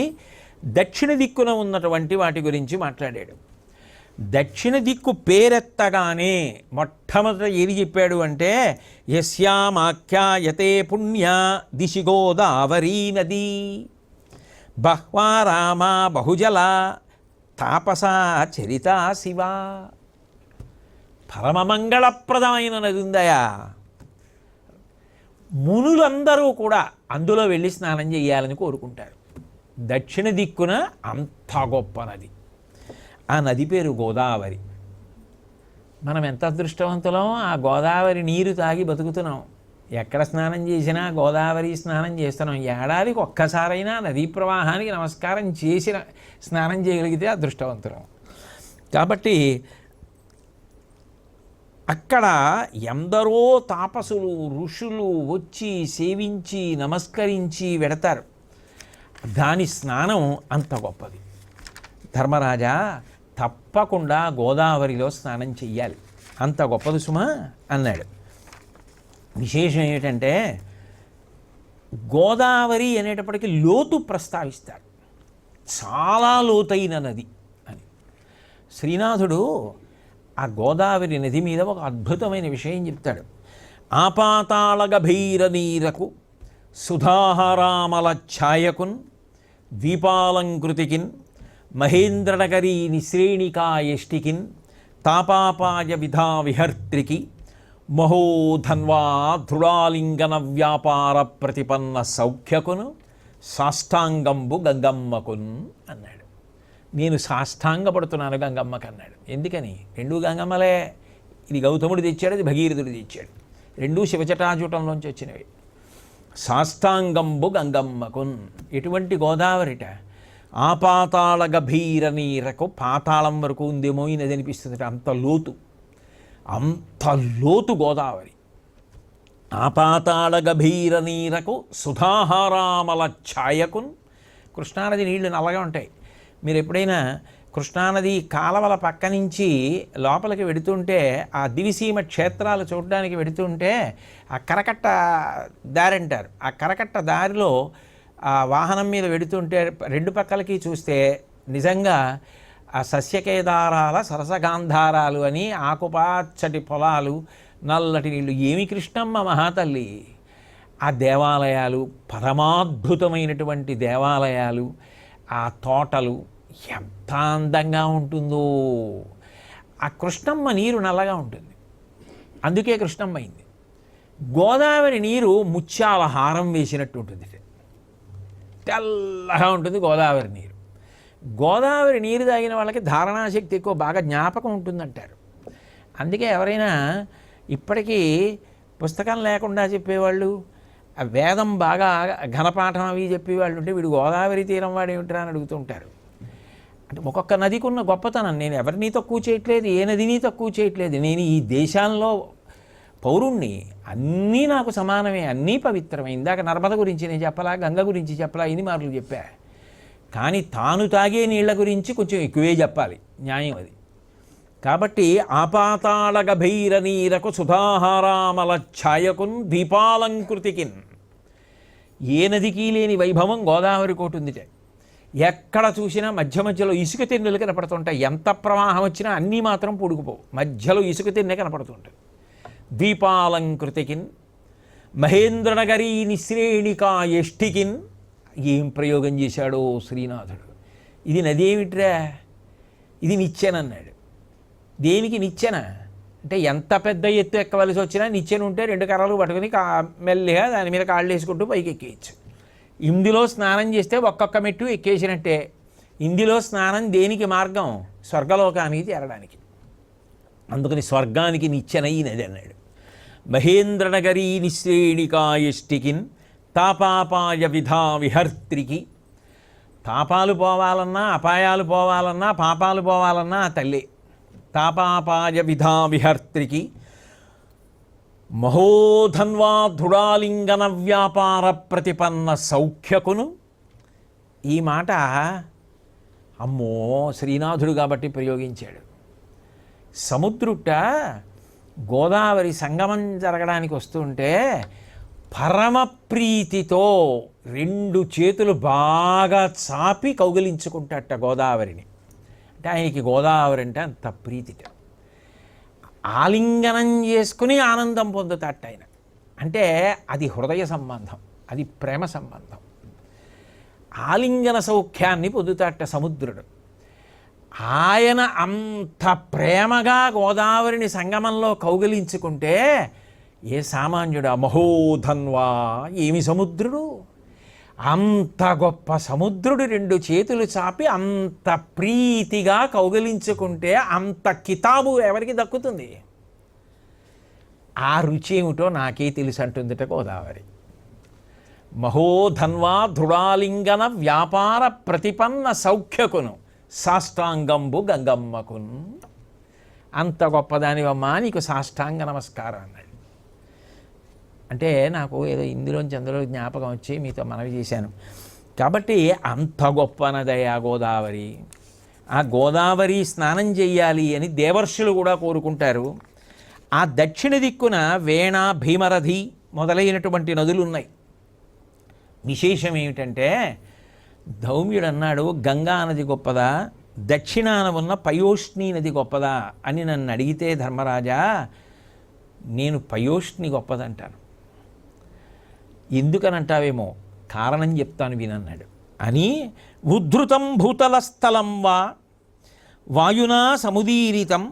[SPEAKER 1] దక్షిణ దిక్కున ఉన్నటువంటి వాటి గురించి మాట్లాడాడు. దక్షిణ దిక్కు పేరెత్తగానే మొట్టమొదట ఏది చెప్పాడు అంటే యస్యామాఖ్యాయతే పుణ్య దిశి గోదావరీ నది బహ్వా రామా బహుజల తాపసా చరితా శివ. పరమమంగళప్రదమైన నది ఉందయా. మునులందరూ కూడా అందులో వెళ్ళి స్నానం చేయాలని కోరుకుంటారు. దక్షిణ దిక్కున అంత గొప్ప నది. ఆ నది పేరు గోదావరి. మనం ఎంత అదృష్టవంతులం, ఆ గోదావరి నీరు తాగి బతుకుతున్నాం. ఎక్కడ స్నానం చేసినా గోదావరి స్నానం చేస్తున్నాం. ఏడాదికి ఒక్కసారైనా నదీ ప్రవాహానికి నమస్కారం చేసిన స్నానం చేయగలిగితే అదృష్టవంతులం. కాబట్టి అక్కడ ఎందరో తాపసులు, ఋషులు వచ్చి సేవించి నమస్కరించి వెడతారు. దాని స్నానం అంత గొప్పది. ధర్మరాజా తప్పకుండా గోదావరిలో స్నానం చెయ్యాలి, అంత గొప్పది సుమా అన్నాడు. విశేషం ఏమిటంటే గోదావరి అనేటప్పటికీ లోతు ప్రస్తావిస్తాడు. చాలా లోతైన నది అని. శ్రీనాథుడు ఆ గోదావరి నది మీద ఒక అద్భుతమైన విషయం చెప్తాడు. ఆపాతాళ గభీర నీరకు సుధాహరామల ఛాయకున్ ద్వీపాలంకృతికిన్ మహేంద్రనగరీ నిశ్రేణికాయష్టికిన్ తాపాపాయ విధా విహర్త్రికి మహోధన్వా దృఢాలింగన వ్యాపార ప్రతిపన్న సౌఖ్యకును సాష్టాంగంబు గంగమ్మకున్ అన్నాడు. నేను సాష్టాంగపడుతున్నాను గంగమ్మకు అన్నాడు. ఎందుకని? రెండూ గంగమ్మలే. ఇది గౌతముడు తెచ్చాడు, అది భగీరథుడు తెచ్చాడు. రెండూ శివచటాజూటంలోంచి వచ్చినవి. సాష్టాంగంబు గంగమ్మకున్. ఎటువంటి గోదావరిట? ఆపాతాళ గభీర నీరకు, పాతాళం వరకు ఉందేమో ఈ నది అనిపిస్తుంది. అంత లోతు, అంత లోతు గోదావరి. ఆపాతాళ గభీర నీరకు సుధాహారామల ఛాయకున్. కృష్ణానది నీళ్లు నల్లగా ఉంటాయి. మీరు ఎప్పుడైనా కృష్ణానది కాలవల పక్క నుంచి లోపలికి వెడుతుంటే, ఆ దివిసీమ క్షేత్రాలు చూడడానికి వెడుతుంటే ఆ కరకట్ట దారి అంటారు. ఆ కరకట్ట దారిలో ఆ వాహనం మీద వెడుతుంటే రెండు పక్కలకి చూస్తే నిజంగా ఆ సస్యకేదారాల సరసగాంధారాలు అని ఆకుపచ్చటి పొలాలు, నల్లటి నీళ్ళు. ఏమి కృష్ణమ్మ మహాతల్లి! ఆ దేవాలయాలు, పరమాద్భుతమైనటువంటి దేవాలయాలు, ఆ తోటలు ఎంత అందంగా ఉంటుందో. ఆ కృష్ణమ్మ నీరు నల్లగా ఉంటుంది, అందుకే కృష్ణమ్మ అయింది. గోదావరి నీరు ముత్యాల హారం వేసినట్టు ఉంటుంది, తెల్లగా ఉంటుంది గోదావరి నీరు. గోదావరి నీరు తాగిన వాళ్ళకి ధారణాశక్తి ఎక్కువ, బాగా జ్ఞాపకం ఉంటుందంటారు. అందుకే ఎవరైనా ఇప్పటికీ పుస్తకం లేకుండా చెప్పేవాళ్ళు, వేదం బాగా ఘనపాఠం అవి చెప్పేవాళ్ళు ఉంటే వీడు గోదావరి తీరం వాడు ఏమిట్రా అని అడుగుతుంటారు. అంటే ఒక్కొక్క నదికి ఉన్న గొప్పతనం. నేను ఎవరిని తక్కువ చేయట్లేదు, ఏ నదిని తక్కువ చేయట్లేదు. నేను ఈ దేశంలో పౌరుణ్ణి, అన్నీ నాకు సమానమే, అన్నీ పవిత్రమే. ఇందాక నర్మద గురించి నేను చెప్పలా, గంగ గురించి చెప్పలా, ఇన్ని మార్లు చెప్పా. కానీ తాను తాగే నీళ్ల గురించి కొంచెం ఎక్కువే చెప్పాలి, న్యాయం అది. కాబట్టి ఆపాతాళ గభైర నీరకు సుధాహారామల ఛాయకున్ దీపాలంకృతికిన్. ఏ నదికి లేని వైభవం గోదావరి కోటుందిటే. ఎక్కడ చూసినా మధ్య మధ్యలో ఇసుక తిన్నెలు కనపడుతుంటాయి. ఎంత ప్రవాహం వచ్చినా అన్నీ మాత్రం పొడుగుపోవు, మధ్యలో ఇసుక తిన్నె కనపడుతుంటాయి. దీపాలంకృతికిన్ మహేంద్రనగరీ నిశ్రేణికా యష్టికిన్. ఏం ప్రయోగం చేశాడో శ్రీనాథుడు. ఇది నది ఏమిట్రా, ఇది నిచ్చెనన్నాడు. దేనికి నిచ్చెన అంటే ఎంత పెద్ద ఎత్తు ఎక్కవలసి వచ్చినా నిచ్చెన ఉంటే 2 కర్రలు పట్టుకుని మెల్లిగా దాని మీద కాళ్ళు వేసుకుంటూ పైకి ఎక్కేయచ్చు. ఇందులో స్నానం చేస్తే ఒక్కొక్క మెట్టు ఎక్కేసినట్టే. ఇందులో స్నానం దేనికి మార్గం? స్వర్గలోకానికి చేరడానికి. అందుకని స్వర్గానికి నిచ్చెన ఈ నది అన్నాడు. మహేంద్రనగరీ నిశ్రేణికాయష్టికిన్ తాపాపాయ విధా విహర్త్రికి. తాపాలు పోవాలన్నా, అపాయాలు పోవాలన్నా, పాపాలు పోవాలన్నా ఆ తల్లి. తాపాపాయ విధా విహర్త్రికి మహోధన్వా దృఢాలింగన వ్యాపార ప్రతిపన్న సౌఖ్యకును. ఈ మాట అమ్మో శ్రీనాథుడు కాబట్టి ప్రయోగించాడు. సముద్రుట గోదావరి సంగమం జరగడానికి వస్తుంటే పరమ ప్రీతితో 2 చేతులు బాగా చాపి కౌగిలించుకుంటాట గోదావరిని. అంటే ఆయనకి గోదావరి అంటే అంత ప్రీతిట. ఆలింగనం చేసుకుని ఆనందం పొందుతాట ఆయన. అంటే అది హృదయ సంబంధం, అది ప్రేమ సంబంధం. ఆలింగన సౌఖ్యాన్ని పొందుతాట సముద్రుడు. ఆయన అంత ప్రేమగా గోదావరిని సంగమంలో కౌగిలించుకుంటే ఏ సామాన్యుడు? మహోధన్వా, ఏమి సముద్రుడు! అంత గొప్ప సముద్రుడు 2 చేతులు చాపి అంత ప్రీతిగా కౌగిలించుకుంటే అంత కితాబు ఎవరికి దక్కుతుంది? ఆ రుచి ఏమిటో నాకే తెలుసు అంటుందిట గోదావరి. మహోధన్వా దృఢాలింగన వ్యాపార ప్రతిపన్న సౌఖ్యకును సాష్టాంగంబు గంగమ్మకున్. అంత గొప్పదానివమ్మా, నీకు సాష్టాంగ నమస్కారం అన్నాడు. అంటే నాకు ఏదో ఇందులోంచి అందులో జ్ఞాపకం వచ్చి మీతో మనవి చేశాను. కాబట్టి అంత గొప్ప నదయ గోదావరి. ఆ గోదావరి స్నానం చెయ్యాలి అని దేవర్షులు కూడా కోరుకుంటారు. ఆ దక్షిణ దిక్కున వేణ, భీమరథి మొదలైనటువంటి నదులు ఉన్నాయి. విశేషం ఏమిటంటే ధౌమ్యుడు అన్నాడు, గంగా నది గొప్పదా, దక్షిణాన ఉన్న పయోష్ణి నది గొప్పదా అని నన్ను అడిగితే ధర్మరాజా, నేను పయోష్ణి గొప్పదంటాను. ఎందుకనంటావేమో, కారణం చెప్తాను వినన్నాడు. అని ఉద్ధృతం భూతల స్థలం వా వాయునా సముదీరితం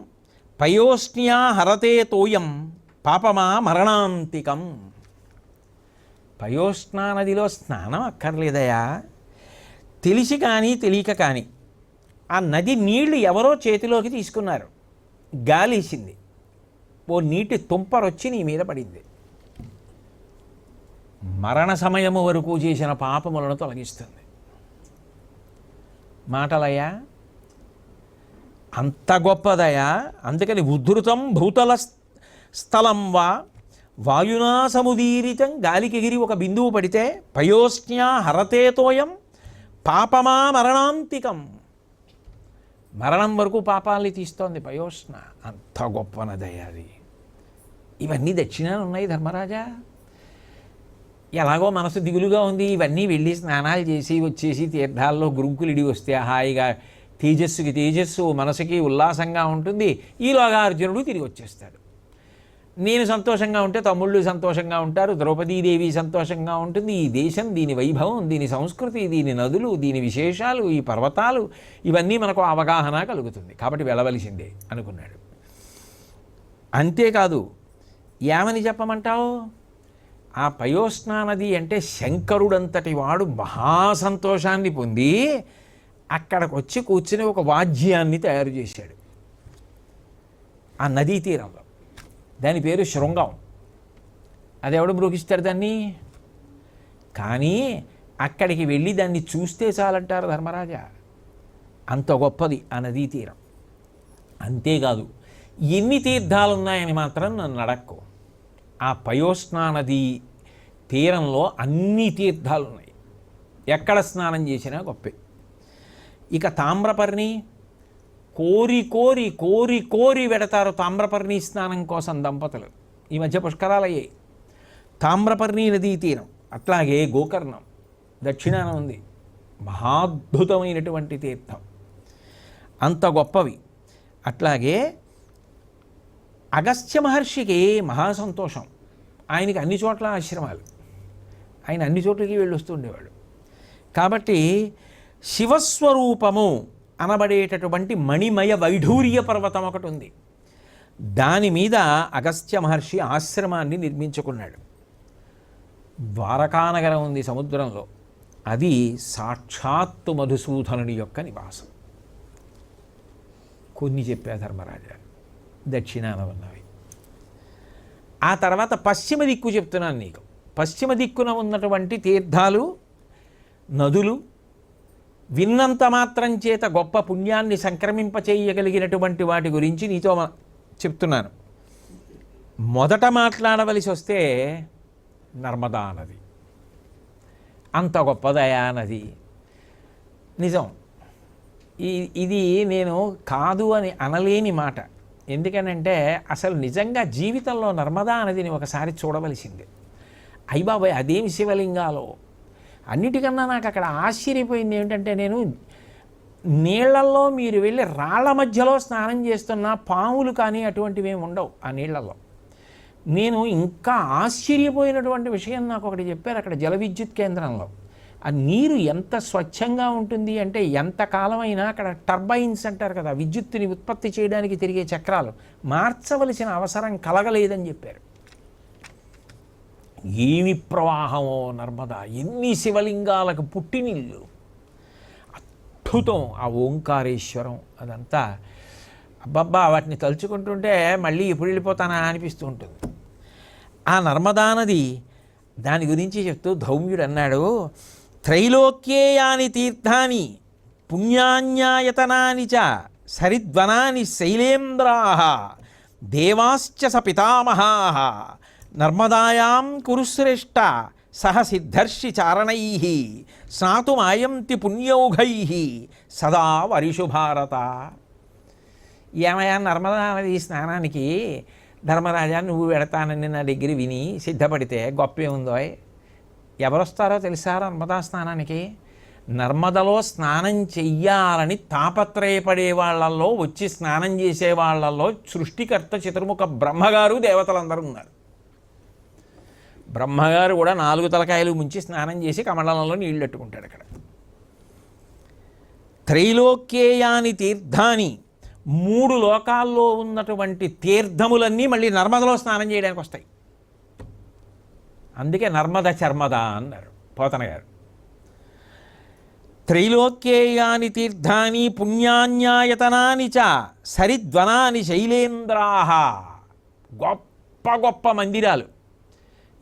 [SPEAKER 1] పయోష్ణ్యా హరతే తోయం పాపమా మరణాంతికం. పయోష్ణా నదిలో స్నానం అక్కర్లేదయా. తెలిసి కానీ తెలియక కానీ ఆ నది నీళ్లు ఎవరో చేతిలోకి తీసుకున్నారు, గాలేసింది, ఓ నీటి తుంపరొచ్చి నీ మీద పడింది. మరణ సమయము వరకు చేసిన పాపములను తొలగిస్తుంది. మాటలయ్యా, అంత గొప్పదయా. అందుకని ఉద్ధృతం భూతల స్థలం వా వాయునా సముదీరితం, గాలికి ఎగిరి ఒక బిందువు పడితే పయోష్ణ్యా హరతేతోయం పాపమా మరణాంతికం. మరణం వరకు పాపాలని తీస్తోంది పయోష్ణ. అంత గొప్ప నదయ్యా అది. ఇవన్నీ దక్షిణాలు ఉన్నాయి ధర్మరాజా. ఎలాగో మనసు దిగులుగా ఉంది, ఇవన్నీ వెళ్ళి స్నానాలు చేసి వచ్చేసి తీర్థాల్లో గురుంకులిడి వస్తే హాయిగా తేజస్సుకి తేజస్సు, మనసుకి ఉల్లాసంగా ఉంటుంది. ఈలోగా అర్జునుడు తిరిగి వచ్చేస్తాడు. నేను సంతోషంగా ఉంటే తమ్ముళ్ళు సంతోషంగా ఉంటారు, ద్రౌపదీదేవి సంతోషంగా ఉంటుంది. ఈ దేశం, దీని వైభవం, దీని సంస్కృతి, దీని నదులు, దీని విశేషాలు, ఈ పర్వతాలు, ఇవన్నీ మనకు అవగాహన కలుగుతుంది. కాబట్టి వెళ్ళవలసిందే అనుకున్నాడు. అంతేకాదు, ఏమని చెప్పమంటావు? ఆ పయోస్నా నది అంటే శంకరుడంతటి వాడు మహాసంతోషాన్ని పొంది అక్కడికి వచ్చి కూర్చుని ఒక వాద్యాన్ని తయారు చేశాడు ఆ నదీ తీరంలో. దాని పేరు శృంగం. అది ఎవడు మ్రోగిస్తాడు దాన్ని? కానీ అక్కడికి వెళ్ళి దాన్ని చూస్తే చాలంటారు ధర్మరాజా. అంత గొప్పది ఆ నదీ తీరం. అంతేకాదు, ఎన్ని తీర్థాలు ఉన్నాయని మాత్రం నన్ను అడక్కు. ఆ పయోస్నా నదీ తీరంలో అన్ని తీర్థాలు ఉన్నాయి. ఎక్కడ స్నానం చేసినా గొప్పే. ఇక తామ్రపర్ణి, కోరి కోరి కోరి కోరి వెడతారు తామ్రపర్ణి స్నానం కోసం దంపతులు. ఈ మధ్య పుష్కరాలయ్యాయి. తామ్రపర్ణి నదీ తీరం. అట్లాగే గోకర్ణం దక్షిణాన ఉంది. మహాద్భుతమైనటువంటి తీర్థం, అంత గొప్పవి. అట్లాగే అగస్త్య మహర్షికి మహాసంతోషం. ఆయనకి అన్ని చోట్ల ఆశ్రమాలు, ఆయన అన్ని చోట్లకి వెళ్ళొస్తూ ఉండేవాడు. కాబట్టి శివస్వరూపము అనబడేటటువంటి మణిమయ వైఢూర్య పర్వతం ఒకటి ఉంది. దాని మీద అగస్త్య మహర్షి ఆశ్రమాన్ని నిర్మించుకున్నాడు. ద్వారకానగరం ఉంది సముద్రంలో. అది సాక్షాత్తు మధుసూదనుని యొక్క నివాసం. కొన్ని చెప్పా ధర్మరాజా, దక్షిణాన ఉన్నవి. ఆ తర్వాత పశ్చిమ దిక్కు చెప్తున్నాను నీకు. పశ్చిమ దిక్కున ఉన్నటువంటి తీర్థాలు, నదులు, విన్నంత మాత్రం చేత గొప్ప పుణ్యాన్ని సంక్రమింపచేయగలిగినటువంటి వాటి గురించి నీతో చెప్తున్నాను. మొదట మాట్లాడవలసి వస్తే నర్మదా నది. అంత గొప్పదయా నది. నిజం. ఇది నేను కాదు అని అనలేని మాట. ఎందుకనంటే అసలు నిజంగా జీవితంలో నర్మదా నదిని ఒకసారి చూడవలసిందే. అయ్య బాబాయ్, అదేమి శివలింగాలో. అన్నిటికన్నా నాకు అక్కడ ఆశ్చర్యపోయింది ఏమిటంటే, నేను నీళ్లల్లో మీరు వెళ్ళి రాళ్ల మధ్యలో స్నానం చేస్తున్నా పాములు కానీ అటువంటివి ఏమి ఉండవు ఆ నీళ్లలో. నేను ఇంకా ఆశ్చర్యపోయినటువంటి విషయం నాకు ఒకటి చెప్పారు అక్కడ జల విద్యుత్ కేంద్రంలో. ఆ నీరు ఎంత స్వచ్ఛంగా ఉంటుంది అంటే, ఎంతకాలమైనా అక్కడ టర్బైన్స్ అంటారు కదా, విద్యుత్తుని ఉత్పత్తి చేయడానికి తిరిగే చక్రాలు, మార్చవలసిన అవసరం కలగలేదని చెప్పారు. ఏమి ప్రవాహమో నర్మదా, ఎన్ని శివలింగాలకు పుట్టినిల్లు. అద్భుతం ఆ ఓంకారేశ్వరం. అదంతా అబ్బబ్బా, వాటిని తలుచుకుంటుంటే మళ్ళీ ఎప్పుడు వెళ్ళిపోతానా అనిపిస్తూ ఉంటుంది. ఆ నర్మదా నది దాని గురించి చెప్తూ ధౌమ్యుడు అన్నాడు, త్రైలోక్యేయాని తీర్థాని పుణ్యాన్యాయతనాని చ సరిద్వనాని శైలేంద్రాః దేవాశ్చ స పితామహాః నర్మదాయాం కురుశ్రేష్ఠ సహ సిద్ధర్షి చారణైః స్నాతుమాయంతి పుణ్యౌఘైః సదా వరిషు భారత. ఏమయ్యా, నర్మదా నది స్నానానికి ధర్మరాజా నువ్వు వెడతానని నా దగ్గర విని సిద్ధపడితే గొప్పే ఉందో. ఎవరొస్తారో తెలుసా నర్మదా స్నానానికి? నర్మదలో స్నానం చెయ్యాలని తాపత్రయపడే వాళ్ళల్లో, వచ్చి స్నానం చేసే వాళ్ళల్లో సృష్టికర్త చతుర్ముఖ బ్రహ్మగారు, దేవతలందరూ ఉన్నారు. బ్రహ్మగారు కూడా 4 తలకాయలు ముంచి స్నానం చేసి కమండలంలో నీళ్ళు పెట్టుకుంటాడు అక్కడ. త్రైలోక్యేయాని తీర్థాని, 3 లోకాల్లో ఉన్నటువంటి తీర్థములన్నీ మళ్ళీ నర్మదలో స్నానం చేయడానికి వస్తాయి. అందుకే నర్మద చర్మద అన్నారు పోతన గారు. త్రైలోక్యేయాని తీర్థాని పుణ్యాన్యాయతనాని చ సరిద్వనాని శైలేంద్రాః. గొప్ప గొప్ప మందిరాలు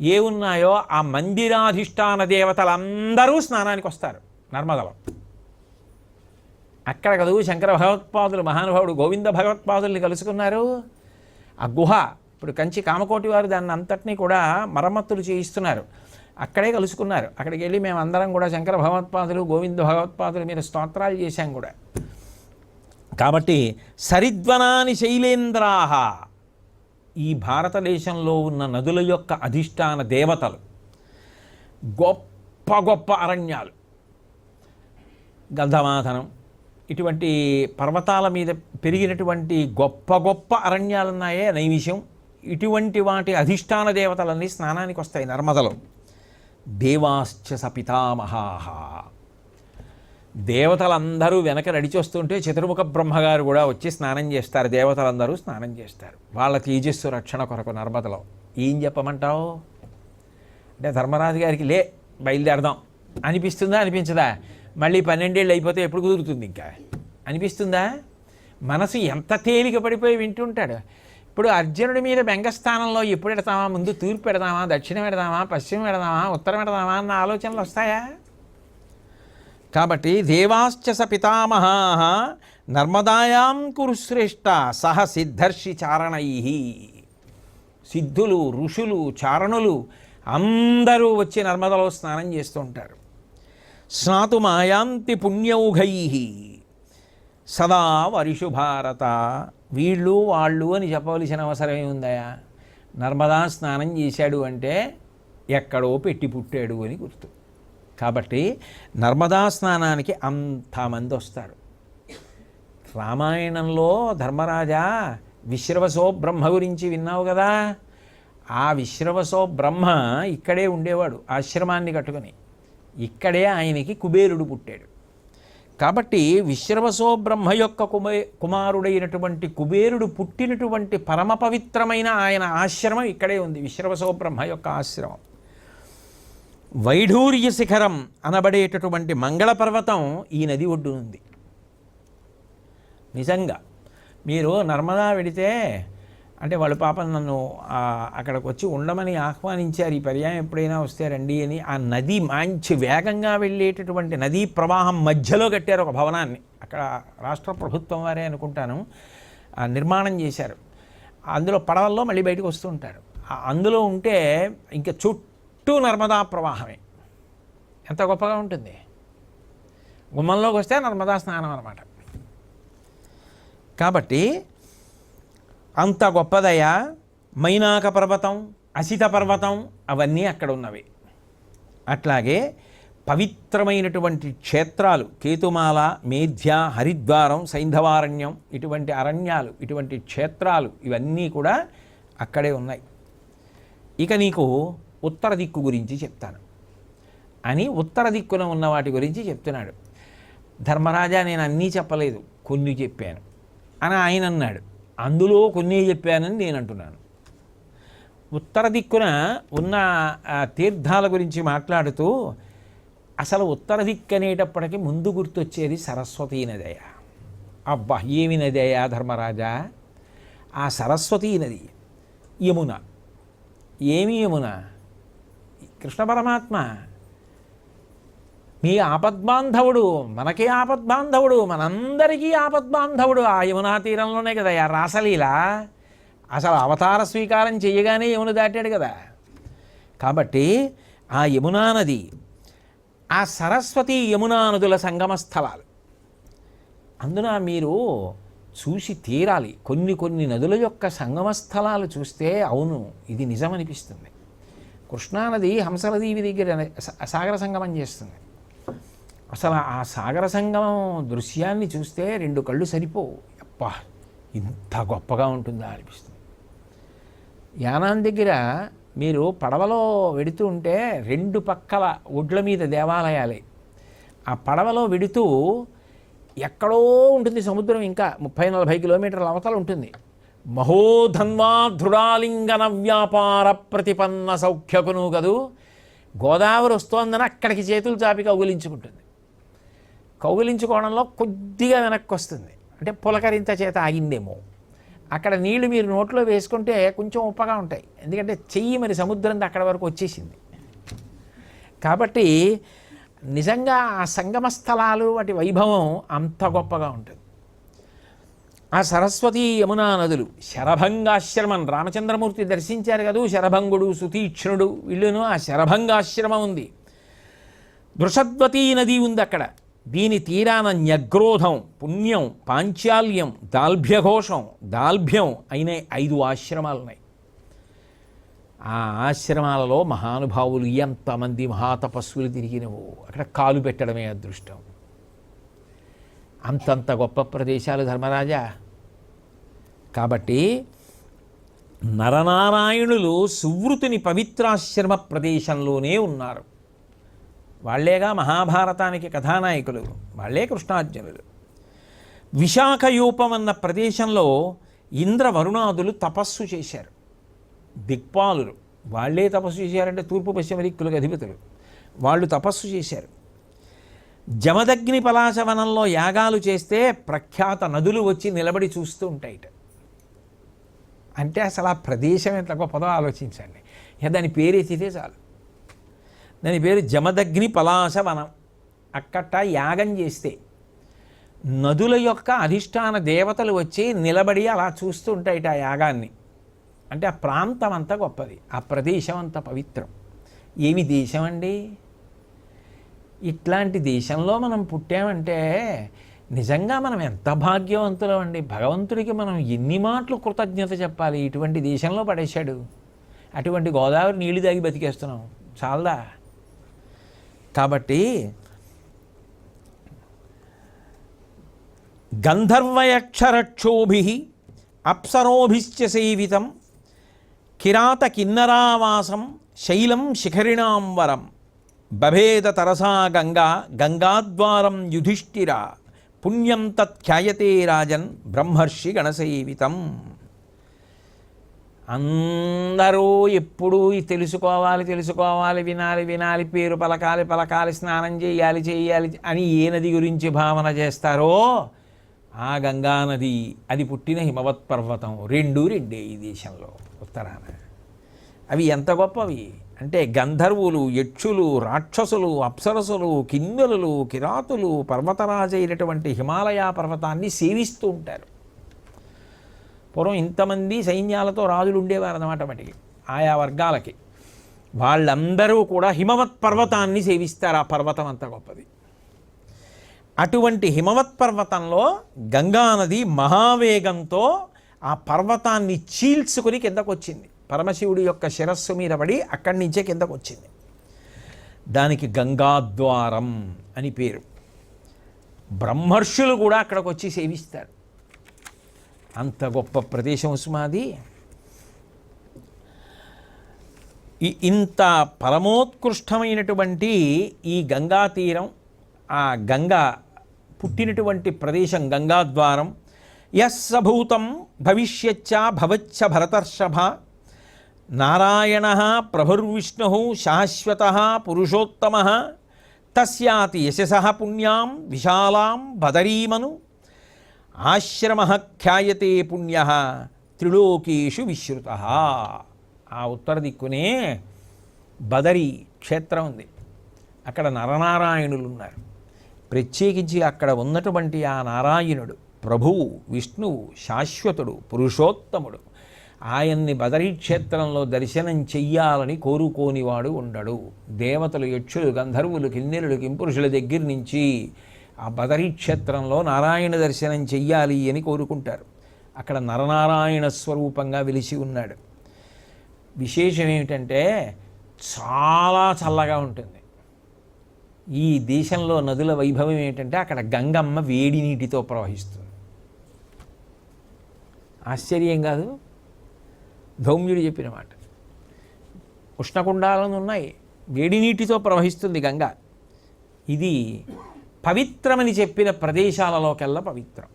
[SPEAKER 1] ఏ ఉన్నాయో ఆ మందిరాధిష్టాన దేవతలందరూ స్నానానికి వస్తారు నర్మదలో. అక్కడ కదూ శంకర భగవత్పాదులు, మహానుభావుడు గోవింద భగవత్పాదుల్ని కలుసుకున్నారు. ఆ గుహ ఇప్పుడు కంచి కామకోటి వారు దాన్ని అంతటినీ కూడా మరమ్మతులు చేయిస్తున్నారు. అక్కడే కలుసుకున్నారు. అక్కడికి వెళ్ళి మేము అందరం కూడా శంకర భగవత్పాదులు, గోవింద భగవత్పాదుల మీద స్తోత్రాలు చేశాం కూడా. కాబట్టి సరిద్వనాని శైలేంద్రాః, ఈ భారతదేశంలో ఉన్న నదుల యొక్క అధిష్టాన దేవతలు. గొప్ప గొప్ప అరణ్యాలు, గంధమాధనం, ఇటువంటి పర్వతాల మీద పెరిగినటువంటి గొప్ప గొప్ప అరణ్యాలు ఉన్నాయే నైమిషం, ఇటువంటి వాటి అధిష్టాన దేవతలన్నీ స్నానానికి వస్తాయి నర్మదలో. దేవాశ్చ సపితామహాహ, దేవతలందరూ వెనక నడిచొస్తుంటే చతుర్ముఖ బ్రహ్మగారు కూడా వచ్చి స్నానం చేస్తారు. దేవతలందరూ స్నానం చేస్తారు వాళ్ళ తేజస్సు రక్షణ కొరకు నర్మదలో. ఏం చెప్పమంటావు అంటే ధర్మరాజు గారికి లే బయలుదేరదాం అనిపిస్తుందా అనిపించదా? మళ్ళీ 12 ఏళ్ళు అయిపోతే ఎప్పుడు కుదురుతుంది ఇంకా అనిపిస్తుందా? మనసు ఎంత తేలిక పడిపోయి వింటుంటాడు. ఇప్పుడు అర్జునుడి మీద బెంగస్థానంలో ఎప్పుడు పెడతామా, ముందు తూర్పు పెడదామా, దక్షిణం పెడదామా, పశ్చిమం పెడదామా, ఉత్తరం పెడదామా అన్న ఆలోచనలు వస్తాయా? కాబట్టి దేవాశ్చ స పితామహాః నర్మదాయాం కురు శ్రేష్ఠ సహ సిద్ధర్షి చారణై, సిద్ధులు ఋషులు చారణులు అందరూ వచ్చి నర్మదలో స్నానం చేస్తూ ఉంటారు. స్నాతుమాయాంతి పుణ్యౌఘై సదా వరిషు భారత, వీళ్ళు వాళ్ళు అని చెప్పవలసిన అవసరమే ఉందయా? నర్మదా స్నానం చేశాడు అంటే ఎక్కడో పెట్టి పుట్టాడు అని గుర్తు. కాబట్టి నర్మదా స్నానానికి అంతమంది వస్తారు. రామాయణంలో ధర్మరాజా విశ్రవసో బ్రహ్మ గురించి విన్నావు కదా, ఆ విశ్రవసో బ్రహ్మ ఇక్కడే ఉండేవాడు ఆశ్రమాన్ని కట్టుకొని. ఇక్కడే ఆయనకి కుబేరుడు పుట్టాడు. కాబట్టి విశ్రవసో బ్రహ్మ యొక్క కుమారుడైనటువంటి కుబేరుడు పుట్టినటువంటి పరమ పవిత్రమైన ఆయన ఆశ్రమం ఇక్కడే ఉంది, విశ్రవసో బ్రహ్మ యొక్క ఆశ్రమం. వైఢూర్య శిఖరం అనబడేటటువంటి మంగళ పర్వతం ఈ నది ఒడ్డునుంది. నిజంగా మీరు నర్మదా వెడితే అంటే వాళ్ళు పాపం నన్ను అక్కడికి వచ్చి ఉండమని ఆహ్వానించారు, ఈ పర్యాయం ఎప్పుడైనా వస్తే రండి అని. ఆ నది మంచి వేగంగా వెళ్ళేటటువంటి నదీ ప్రవాహం మధ్యలో కట్టారు ఒక భవనాన్ని. అక్కడ రాష్ట్ర ప్రభుత్వం వారే అనుకుంటాను నిర్మాణం చేశారు. అందులో పడవల్లో మళ్ళీ బయటకు వస్తూ ఉంటారు. అందులో ఉంటే ఇంకా చుట్టూ నర్మదా ప్రవాహమే. ఎంత గొప్పగా ఉంటుంది. గుమ్మంలోకి వస్తే నర్మదా స్నానం అన్నమాట. కాబట్టి అంత గొప్పదయా. మైనాక పర్వతం, అసిత పర్వతం అవన్నీ అక్కడ ఉన్నవి. అట్లాగే పవిత్రమైనటువంటి క్షేత్రాలు కేతుమాల, మేధ్య, హరిద్వారం, సైంధవారణ్యం, ఇటువంటి అరణ్యాలు, ఇటువంటి క్షేత్రాలు ఇవన్నీ కూడా అక్కడే ఉన్నాయి. ఇక నీకు ఉత్తర దిక్కు గురించి చెప్తాను అని ఉత్తర దిక్కున ఉన్న వాటి గురించి చెప్తున్నాడు. ధర్మరాజా నేను అన్నీ చెప్పలేదు, కొన్ని చెప్పాను అని ఆయన అన్నాడు. అందులో కొన్ని చెప్పానని నేను అంటున్నాను. ఉత్తర దిక్కున ఉన్న తీర్థాల గురించి మాట్లాడుతూ అసలు ఉత్తర దిక్కు అనేటప్పటికీ ముందు గుర్తొచ్చేది సరస్వతీ నదయ. అబ్బా ఏమి నదయ ధర్మరాజా! ఆ సరస్వతీ నది, యమున. ఏమి యమున? కృష్ణ పరమాత్మ మీ ఆపద్బాంధవుడు, మనకే ఆపద్బాంధవుడు, మనందరికీ ఆపద్బాంధవుడు. ఆ యమునా తీరంలోనే కదా ఆ రాసలీల. అసలు అవతార స్వీకారం చేయగానే యమున దాటాడు కదా. కాబట్టి ఆ యమునా నది, ఆ సరస్వతి యమునా నదుల సంగమ స్థలాలు. అందున మీరు చూసి తీరాలి. కొన్ని నదుల యొక్క సంగమ స్థలాలు చూస్తే అవును ఇది నిజమనిపిస్తుంది. కృష్ణానది హంసలదీవి దగ్గర సాగర సంగమం చేస్తుంది. అసలు ఆ సాగర సంగమం దృశ్యాన్ని చూస్తే 2 కళ్ళు సరిపోవు. అబ్బా ఇంత గొప్పగా ఉంటుందా అనిపిస్తుంది. యానాం దగ్గర మీరు పడవలో వెడుతూ ఉంటే 2 పక్కల ఒడ్ల మీద దేవాలయాలే. ఆ పడవలో వెడుతూ ఎక్కడో ఉంటుంది సముద్రం, ఇంకా 30-40 కిలోమీటర్ల అవతల ఉంటుంది. మహోధన్వా దృఢాలింగన వ్యాపార ప్రతిపన్న సౌఖ్యకును కదూ. గోదావరి వస్తోందని అక్కడికి చేతులు చాపి కౌగిలించుకుంటుంది. కౌగిలించుకోవడంలో కొద్దిగా వెనక్కి వస్తుంది, అంటే పులకరింత చేత ఆగిందేమో. అక్కడ నీళ్లు మీరు నోట్లో వేసుకుంటే కొంచెం ఉప్పగా ఉంటాయి, ఎందుకంటే చెయ్యి మరి సముద్రం అక్కడ వరకు వచ్చేసింది. కాబట్టి నిజంగా ఆ సంగమ స్థలాలు వాటి వైభవం అంత గొప్పగా ఉంటుంది. ఆ సరస్వతీ యమునా నదులు, శరభంగాశ్రమం రామచంద్రమూర్తి దర్శించారు కదా. శరభంగుడు, సుతీక్ష్ణుడు వీళ్ళును ఆ శరభంగాశ్రమం ఉంది. వృషద్వతీ నది ఉంది అక్కడ. దీని తీరాన న్యగ్రోధం, పుణ్యం, పాంచాల్యం, దాల్భ్యఘోషం, దాల్భ్యం అయిన 5 ఆశ్రమాలు ఉన్నాయి. ఆ ఆశ్రమాలలో మహానుభావులు ఎంతమంది మహాతపస్సులు తిరిగినవో అక్కడ కాలు పెట్టడమే అదృష్టం. అంతంత గొప్ప ప్రదేశాలు ధర్మరాజా. కాబట్టి నరనారాయణులు సువృతుని పవిత్రాశ్రమ ప్రదేశంలోనే ఉన్నారు. వాళ్లేగా మహాభారతానికి కథానాయకులు, వాళ్లే కృష్ణార్జునులు. విశాఖయూపం అన్న ప్రదేశంలో ఇంద్రవరుణాదులు తపస్సు చేశారు. దిక్పాలులు వాళ్లే తపస్సు చేశారంటే తూర్పు పశ్చిమ దిక్కులకు అధిపతులు, వాళ్ళు తపస్సు చేశారు. జమదగ్ని పలాశవనంలో యాగాలు చేస్తే ప్రఖ్యాత నదులు వచ్చి నిలబడి చూస్తూ ఉంటాయిట. అంటే అసలు ఆ ప్రదేశం ఎంత గొప్పదో ఆలోచించండి. దాని పేరు ఎత్తితే చాలు. దాని పేరు జమదగ్ని పలాశవనం. అక్కట యాగం చేస్తే నదుల యొక్క అధిష్టాన దేవతలు వచ్చి నిలబడి అలా చూస్తూ ఉంటాయిట ఆ యాగాన్ని. అంటే ఆ ప్రాంతం అంతా గొప్పది, ఆ ప్రదేశం అంత పవిత్రం. ఏమి దేశం అండి! ఇట్లాంటి దేశంలో మనం పుట్టామంటే నిజంగా మనం ఎంత భాగ్యవంతులం అండి. భగవంతుడికి మనం ఎన్ని మాటలు కృతజ్ఞత చెప్పాలి. ఇటువంటి దేశంలో పడేశాడు. అటువంటి గోదావరి నీళ్లు తాగి బతికేస్తున్నాం, చాలదా? కాబట్టి గంధర్వయక్షరక్షోభి అప్సరోభిశ్చ సేవితం కిరాత కిన్నరావాసం శైలం శిఖరిణాంవరం బభేద తరసా గంగా గంగాద్వారం యుధిష్ఠిర పుణ్యం తత్ఖ్యాయతే రాజన్ బ్రహ్మర్షి గణసేవితం. అందరూ ఎప్పుడూ తెలుసుకోవాలి, వినాలి, పేరు పలకాలి, స్నానం చేయాలి అని ఏ నది గురించి భావన చేస్తారో ఆ గంగానది, అది పుట్టిన హిమవత్ పర్వతం రెండే ఈ దేశంలో ఉత్తరాన. అవి ఎంత గొప్పవి అంటే గంధర్వులు, యక్షులు, రాక్షసులు, అప్సరసులు, కిన్నెరులు, కిరాతులు పర్వతరాజు అయినటువంటి హిమాలయ పర్వతాన్ని సేవిస్తూ ఉంటారు. పూర్వం ఇంతమంది సైన్యాలతో రాజులు ఉండేవారు అన్నమాట. వాటికి ఆయా వర్గాలకి వాళ్ళందరూ కూడా హిమవత్ పర్వతాన్ని సేవిస్తారు. ఆ పర్వతం అంత గొప్పది. అటువంటి హిమవత్ పర్వతంలో గంగానది మహావేగంతో ఆ పర్వతాన్ని చీల్చుకుని కిందకు వచ్చింది. పరమశివుడి యొక్క శిరస్సు మీద పడి అక్కడి నుంచే కిందకు వచ్చింది. దానికి గంగాద్వారం అని పేరు. బ్రహ్మర్షులు కూడా అక్కడికి వచ్చి సేవిస్తారు. అంత గొప్ప ప్రదేశం సుమాది. ఇంత పరమోత్కృష్టమైనటువంటి ఈ గంగా తీరం, ఆ గంగా పుట్టినటువంటి ప్రదేశం గంగాద్వారం. యస్సభూతం భవిష్యచ్చ భవచ్చ భరతర్షభ నారాయణ ప్రభుర్విష్ణు శాశ్వత పురుషోత్తమ తస్యాతి యశసః పుణ్యాం విశాలాం బదరీమను ఆశ్రమ ఖ్యాయతే పుణ్య త్రిలోకేషు విశ్రుత. ఆ ఉత్తర దిక్కునే బదరీ క్షేత్రం ఉంది. అక్కడ నరనారాయణులు ఉన్నారు. ప్రత్యేకించి అక్కడ ఉన్నటువంటి ఆ నారాయణుడు ప్రభువు, విష్ణువు, శాశ్వతుడు, పురుషోత్తముడు. ఆయన్ని బదరీ క్షేత్రంలో దర్శనం చెయ్యాలని కోరుకోనివాడు ఉండడు. దేవతలు, యక్షులు, గంధర్వులు, కిన్నెరులు, కింపురుషుల దగ్గర నుంచి ఆ బదరీ క్షేత్రంలో నారాయణ దర్శనం చెయ్యాలి అని కోరుకుంటారు. అక్కడ నరనారాయణ స్వరూపంగా వెలిసి ఉన్నాడు. విశేషం ఏమిటంటే చాలా చల్లగా ఉంటుంది. ఈ దేశంలో నదుల వైభవం ఏంటంటే అక్కడ గంగమ్మ వేడి నీటితో ప్రవహిస్తుంది. ఆశ్చర్యం కాదు? ధౌమ్యుడు చెప్పిన మాట. ఉష్ణకుండాలను ఉన్నాయి, వేడి నీటితో ప్రవహిస్తుంది గంగ. ఇది పవిత్రమని చెప్పిన ప్రదేశాలలోకెల్లా పవిత్రం.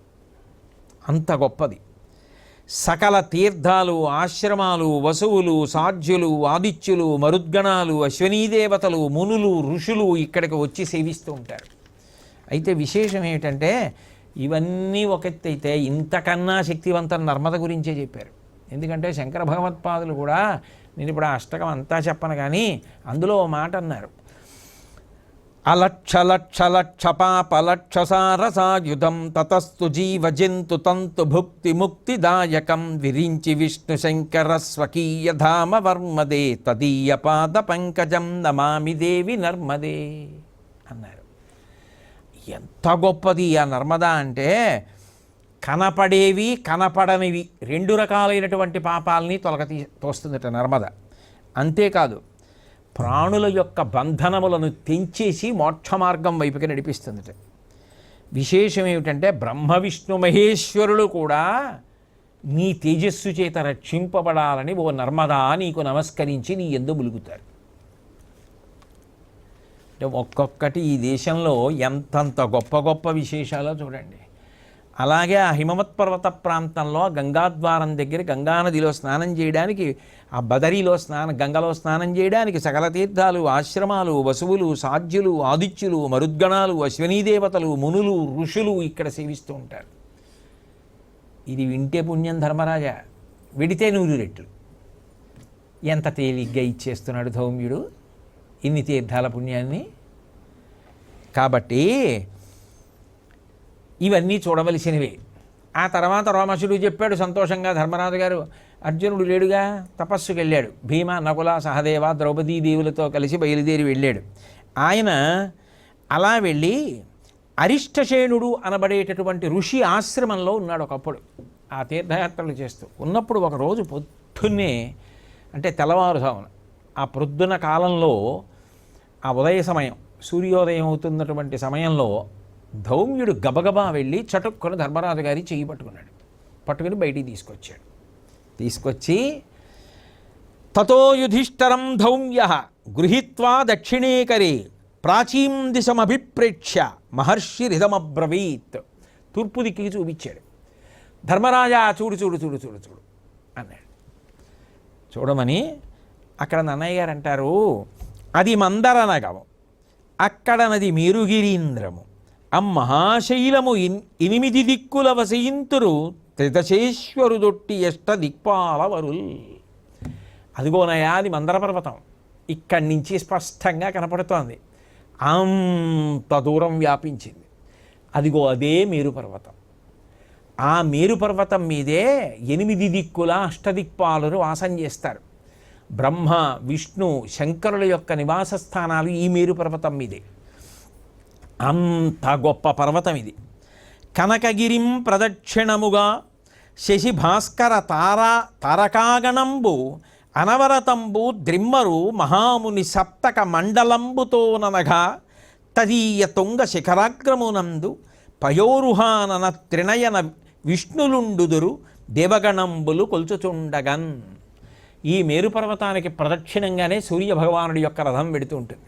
[SPEAKER 1] అంత గొప్పది. సకల తీర్థాలు, ఆశ్రమాలు, వసువులు, సాధ్యులు, ఆదిత్యులు, మరుద్గణాలు, అశ్వనీదేవతలు, మునులు, ఋషులు ఇక్కడికి వచ్చి సేవిస్తూ ఉంటారు. అయితే విశేషం ఏమిటంటే ఇవన్నీ ఒకెత్తైతే ఇంతకన్నా శక్తివంతం నర్మద గురించే చెప్పారు. ఎందుకంటే శంకర భగవత్పాదులు కూడా, నేను ఇప్పుడు ఆ అష్టకం అంతా చెప్పను కానీ అందులో ఓ మాట అన్నారు. అలక్షలక్షలక్షపాపలక్షసారసాయుధం తతస్తు జీవజంతు తంతు భుక్తి ముక్తిదాయకం విరించి విష్ణు శంకర స్వకీయ ధామ వర్మదే తదీయ పాద పంకజం నమామి దేవి నర్మదే అన్నారు. ఎంత గొప్పది ఆ నర్మదా అంటే, కనపడేవి కనపడనివి రెండు రకాలైనటువంటి పాపాలని తోస్తుందట నర్మద. అంతేకాదు ప్రాణుల యొక్క బంధనములను తెంచేసి మోక్ష మార్గం వైపుకి నడిపిస్తుందట. విశేషం ఏమిటంటే బ్రహ్మ విష్ణు మహేశ్వరులు కూడా నీ తేజస్సు చేత రక్షింపబడాలని ఓ నర్మదా నీకు నమస్కరించి నీ యందు ములుగుతారు. అంటే ఒక్కొక్కటి ఈ దేశంలో ఎంతంత గొప్ప గొప్ప విశేషాలో చూడండి. అలాగే ఆ హిమవత్ పర్వత ప్రాంతంలో గంగాద్వారం దగ్గర గంగానదిలో స్నానం చేయడానికి, ఆ బదరీలో గంగలో స్నానం చేయడానికి సకల తీర్థాలు, ఆశ్రమాలు, వసువులు, సాధ్యులు, ఆదిత్యులు, మరుద్గణాలు, అశ్వనీదేవతలు, మునులు, ఋషులు ఇక్కడ సేవిస్తూ ఉంటారు. ఇది వింటే పుణ్యం ధర్మరాజా, విడితే 100 రెట్లు. ఎంత తేలిగ్గా ఇచ్చేస్తున్నాడు ధౌమ్యుడు ఇన్ని తీర్థాల పుణ్యాన్ని. కాబట్టి ఇవన్నీ చూడవలసినవే. ఆ తర్వాత రోమశుడు చెప్పాడు సంతోషంగా, ధర్మరాజు గారు అర్జునుడు లేడుగా, తపస్సుకి వెళ్ళాడు. భీమ, నకుల, సహదేవ, ద్రౌపదీదేవులతో కలిసి బయలుదేరి వెళ్ళాడు. ఆయన అలా వెళ్ళి అరిష్టసేనుడు అనబడేటటువంటి ఋషి ఆశ్రమంలో ఉన్నాడు ఒకప్పుడు. ఆ తీర్థయాత్రలు చేస్తూ ఉన్నప్పుడు ఒకరోజు పొద్దున్నే, అంటే తెల్లవారుజామున, ఆ ప్రొద్దున కాలంలో, ఆ ఉదయ సమయం, సూర్యోదయం అవుతున్నటువంటి సమయంలో ధౌమ్యుడు గబగబా వెళ్ళి చటుక్కుని ధర్మరాజు గారి చెయ్యి పట్టుకుని బయటికి తీసుకొచ్చి తతో యుధిష్ఠరం ధౌమ్య గృహీత్వా దక్షిణేకరే ప్రాచీం దిశమభిప్రేక్ష్య మహర్షిరిదమబ్రవీత్. తూర్పు దిక్కి చూపించాడు. ధర్మరాజా చూడు అన్నాడు. చూడమని అక్కడ నన్నయ్య గారు అంటారు, అది మందరనగము, అక్కడనది మేరుగిరీంద్రము, అమ్మహాశైలము 8 దిక్కుల వసయింతురు త్రిదశేశ్వరుదొట్టి ఎష్ట దిక్పాలవరుల్. అదిగోనయా అది మందర పర్వతం, ఇక్కడి నుంచి స్పష్టంగా కనపడుతోంది. అంత దూరం వ్యాపించింది. అదిగో అదే మేరు పర్వతం. ఆ మేరు పర్వతం మీదే 8 దిక్కుల అష్టదిక్పాలురు వాసం చేస్తారు. బ్రహ్మ, విష్ణు, శంకరుల యొక్క నివాస స్థానాలు ఈ మేరు పర్వతం మీదే. అంత గొప్ప పర్వతం ఇది. కనకగిరిం ప్రదక్షిణముగా శశి భాస్కర తారకాగణంబు అనవరతంబు ద్రిమ్మరు మహాముని సప్తక మండలంబుతోననగా తదీయ తుంగ శిఖరాగ్రమునందు పయోరుహానన త్రినయన విష్ణులుండుదురు దేవగణంబులు కొల్చుచుండగన్. ఈ మేరు పర్వతానికి ప్రదక్షిణంగానే సూర్యభగవానుడి యొక్క రథం వెడుతూ ఉంటుంది.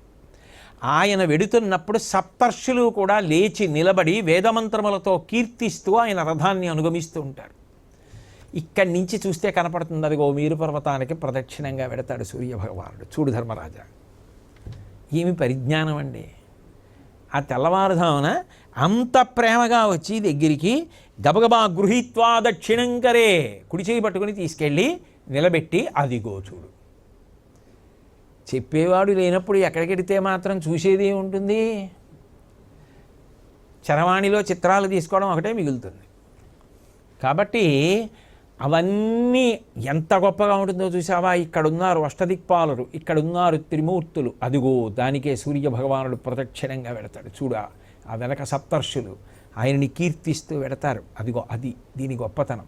[SPEAKER 1] ఆయన వెడుతున్నప్పుడు సప్తర్షులు కూడా లేచి నిలబడి వేదమంత్రములతో కీర్తిస్తూ ఆయన రథాన్ని అనుగమిస్తూ ఉంటారు. ఇక్కడి నుంచి చూస్తే కనపడుతుంది, అదిగో మేరు పర్వతానికి ప్రదక్షిణంగా వెడతాడు సూర్యభగవానుడు. చూడు ధర్మరాజా, ఏమి పరిజ్ఞానం అండి. ఆ తెల్లవారుధామున అంత ప్రేమగా వచ్చి దగ్గరికి గబగబా గృహీత్వా దక్షిణంకరే, కుడి చేయి పట్టుకుని తీసుకెళ్ళి నిలబెట్టి, అదిగో చూడు. చెప్పేవాడు లేనప్పుడు ఎక్కడికెడితే మాత్రం చూసేది ఉంటుంది. చరవాణిలో చిత్రాలు తీసుకోవడం ఒకటే మిగులుతుంది. కాబట్టి అవన్నీ ఎంత గొప్పగా ఉంటుందో చూసావా. ఇక్కడున్నారు అష్టదిక్పాలురు, ఇక్కడున్నారు త్రిమూర్తులు, అదిగో దానికే సూర్యభగవానుడు ప్రదక్షిణంగా వెడతాడు. చూడ ఆ వెనక సప్తర్షులు ఆయనని కీర్తిస్తూ వెడతారు. అదిగో అది దీని గొప్పతనం.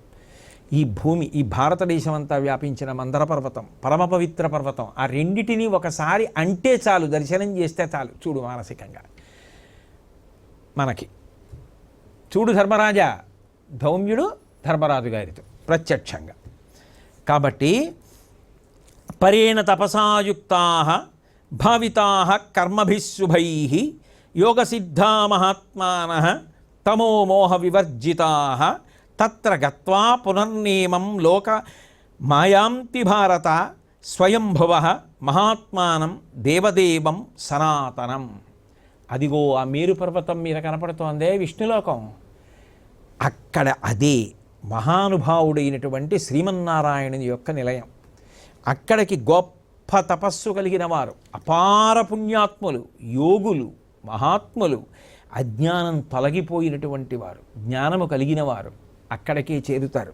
[SPEAKER 1] ఈ భూమి, ఈ భారతదేశం అంతా వ్యాపించిన మందర పర్వతం, పరమ పవిత్ర పర్వతం, ఆ రెండిటినీ ఒకసారి అంటే చాలు, దర్శనం చేస్తే చాలు. చూడు మానసికంగా మనకి. చూడు ధర్మరాజా, ధౌమ్యుడు ధర్మరాజు గారితో ప్రత్యక్షంగా. కాబట్టి పరేణ తపసాయుక్తా భావితా కర్మభిశుభై యోగసిద్ధా మహాత్మాన తమో మోహ వివర్జితా తత్ర గత్వా పునర్నేమం లోక మాయాంతి భారత స్వయంభువ మహాత్మానం దేవదేవం సనాతనం. అదిగో ఆ మేరు పర్వతం మీద కనపడుతోందే విష్ణులోకం, అక్కడ అదే మహానుభావుడైనటువంటి శ్రీమన్నారాయణుని యొక్క నిలయం. అక్కడికి గొప్ప తపస్సు కలిగిన వారు, అపార పుణ్యాత్ములు, యోగులు, మహాత్ములు, అజ్ఞానం తొలగిపోయినటువంటి వారు, జ్ఞానము కలిగిన వారు అక్కడికే చేరుతారు.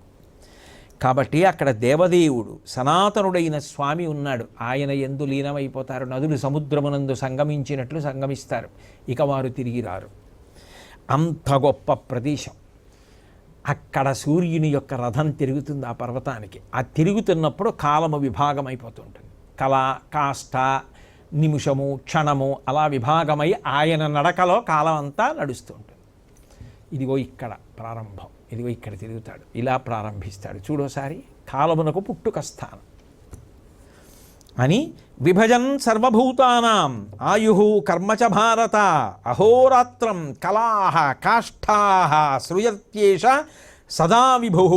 [SPEAKER 1] కాబట్టి అక్కడ దేవదేవుడు సనాతనుడైన స్వామి ఉన్నాడు. ఆయన యందు లీనమైపోతారు. నదులు సముద్రమునందు సంగమించినట్లు సంగమిస్తారు. ఇక వారు తిరిగి రారు. అంత గొప్ప ప్రదేశం. అక్కడ సూర్యుని యొక్క రథం తిరుగుతుంది ఆ పర్వతానికి. ఆ తిరుగుతున్నప్పుడు కాలము విభాగం అయిపోతుంటుంది. కళ, కాష్ట, నిమిషము, క్షణము అలా విభాగమై ఆయన నడకలో కాలం అంతా నడుస్తూ ఉంటుంది. ఇదిగో ఇక్కడ ప్రారంభం, ఇదిగో ఇక్కడ తిరుగుతాడు, ఇలా ప్రారంభిస్తాడు చూడోసారి కాలమునకు పుట్టుక స్థానం అని విభజన్ సర్వభూతానాం ఆయు కర్మచ భారత అహోరాత్రం కళాః కాష్ఠాః సృజత్యేష సదా విభు.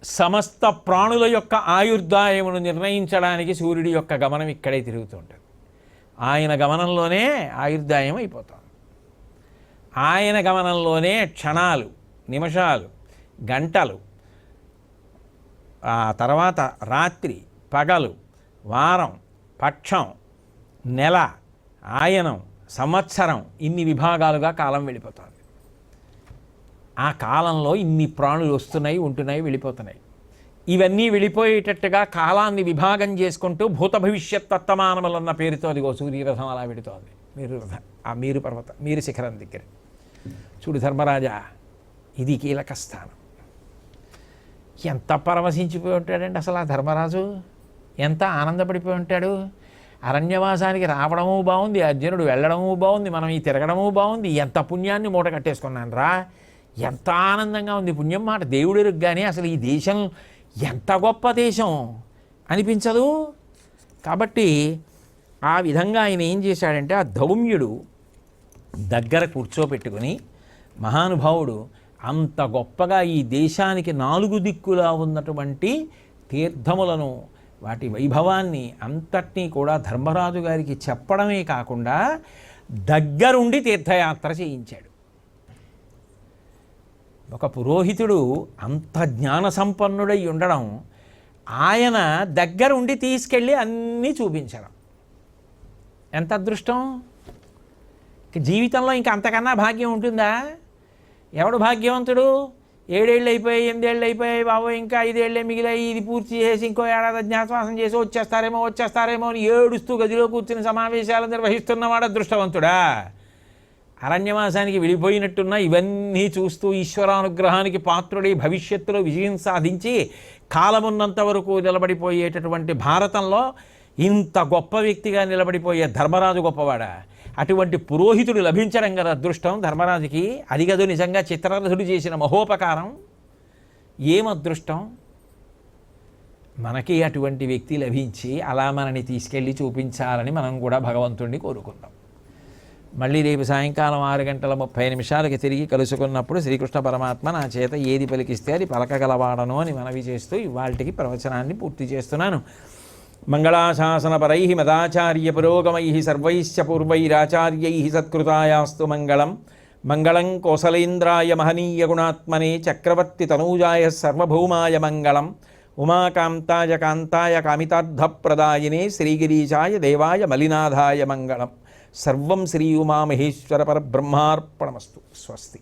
[SPEAKER 1] సమస్త ప్రాణుల యొక్క ఆయుర్దాయమును నిర్ణయించడానికి సూర్యుడి యొక్క గమనం ఇక్కడే తిరుగుతుంటుంది. ఆయన గమనంలోనే ఆయుర్దాయం అయిపోతుంది. ఆయన గమనంలోనే క్షణాలు, నిమిషాలు, గంటలు, ఆ తర్వాత రాత్రి, పగలు, వారం, పక్షం, నెల, ఆయనం, సంవత్సరం, ఇన్ని విభాగాలుగా కాలం వెళ్ళిపోతుంది. ఆ కాలంలో ఇన్ని ప్రాణులు వస్తున్నాయి, ఉంటున్నాయి, వెళ్ళిపోతున్నాయి. ఇవన్నీ వెళ్ళిపోయేటట్టుగా కాలాన్ని విభాగం చేసుకుంటూ భూత భవిష్యత్ వర్తమానములన్న పేరుతో అదిగో సూర్యరథం అలా పెడుతోంది. ఆ మేరు పర్వతం, మేరు శిఖరం దగ్గర చూడు ధర్మరాజా, ఇది కీలక స్థానం. ఎంత పరవశించిపోయి ఉంటాడండి అసలు ఆ ధర్మరాజు, ఎంత ఆనందపడిపోయి ఉంటాడు. అరణ్యవాసానికి రావడము బాగుంది, అర్జునుడు వెళ్ళడము బాగుంది, మనం ఈ తిరగడము బాగుంది, ఎంత పుణ్యాన్ని మూట కట్టేసుకున్నాను రా, ఎంత ఆనందంగా ఉంది. పుణ్యం మాట దేవుడు కానీ అసలు ఈ దేశం ఎంత గొప్ప దేశం అనిపించదు. కాబట్టి ఆ విధంగా ఆయన ఏం చేశాడంటే ఆ ధౌమ్యుడు దగ్గర కూర్చోపెట్టుకుని మహానుభావుడు అంత గొప్పగా ఈ దేశానికి 4 దిక్కులా ఉన్నటువంటి తీర్థములను, వాటి వైభవాన్ని అంతటినీ కూడా ధర్మరాజు గారికి చెప్పడమే కాకుండా దగ్గరుండి తీర్థయాత్ర చేయించాడు. ఒక పురోహితుడు అంత జ్ఞాన సంపన్నుడై ఉండడం, ఆయన దగ్గరుండి తీసుకెళ్ళి అన్నీ చూపించడం ఎంత అదృష్టం. జీవితంలో ఇంకా అంతకన్నా భాగ్యం ఉంటుందా? ఎవడు భాగ్యవంతుడు? 7 ఏళ్ళు అయిపోయాయి, 8 ఏళ్ళు అయిపోయాయి, బాబు ఇంకా 5 ఏళ్ళే మిగిలాయి, ఇది పూర్తి చేసి ఇంకో ఏడాది అజ్ఞాతవాసం చేసి వచ్చేస్తారేమో అని ఏడుస్తూ గదిలో కూర్చుని సమావేశాలు నిర్వహిస్తున్నవాడు అదృష్టవంతుడా? అరణ్యవాసానికి వెళ్ళిపోయినట్టున్న ఇవన్నీ చూస్తూ ఈశ్వరానుగ్రహానికి పాత్రుడి భవిష్యత్తులో విజయం సాధించి కాలమున్నంత వరకు నిలబడిపోయేటటువంటి భారతంలో ఇంత గొప్ప వ్యక్తిగా నిలబడిపోయే ధర్మరాజు గొప్పవాడా? అటువంటి పురోహితుడు లభించడం కదా అదృష్టం ధర్మరాజుకి. అది గదు నిజంగా చిత్రరథుడు చేసిన మహోపకారం. ఏం అదృష్టం మనకి అటువంటి వ్యక్తి లభించి అలా మనని తీసుకెళ్ళి చూపించాలని మనం కూడా భగవంతుడిని కోరుకుందాం. మళ్ళీ రేపు సాయంకాలం 6:30 తిరిగి కలుసుకున్నప్పుడు శ్రీకృష్ణ పరమాత్మ నా చేత ఏది పలికిస్తే అది పలకగలవాడను అని మనవి చేస్తూ ఇవాళకి ప్రవచనాన్ని పూర్తి చేస్తున్నాను. మంగళాశాసనపరై మదాచార్య పురోగమై సర్వైశ్చ పూర్వైరాచార్యై సత్కృతాయాస్తు మంగళం. మంగళం కోసలేంద్రాయ మహనీయ గుణాత్మనే చక్రవర్తి తనూజాయ సర్వభౌమాయ మంగళం. ఉమాకాంతాయ కాంతాయ కామితార్థప్రదాయినే శ్రీగిరీశాయ దేవాయ మలినాథాయ మంగళం. సర్వం శ్రీ ఉమామహేశ్వర పరబ్రహ్మార్పణమస్తు. స్వస్తి.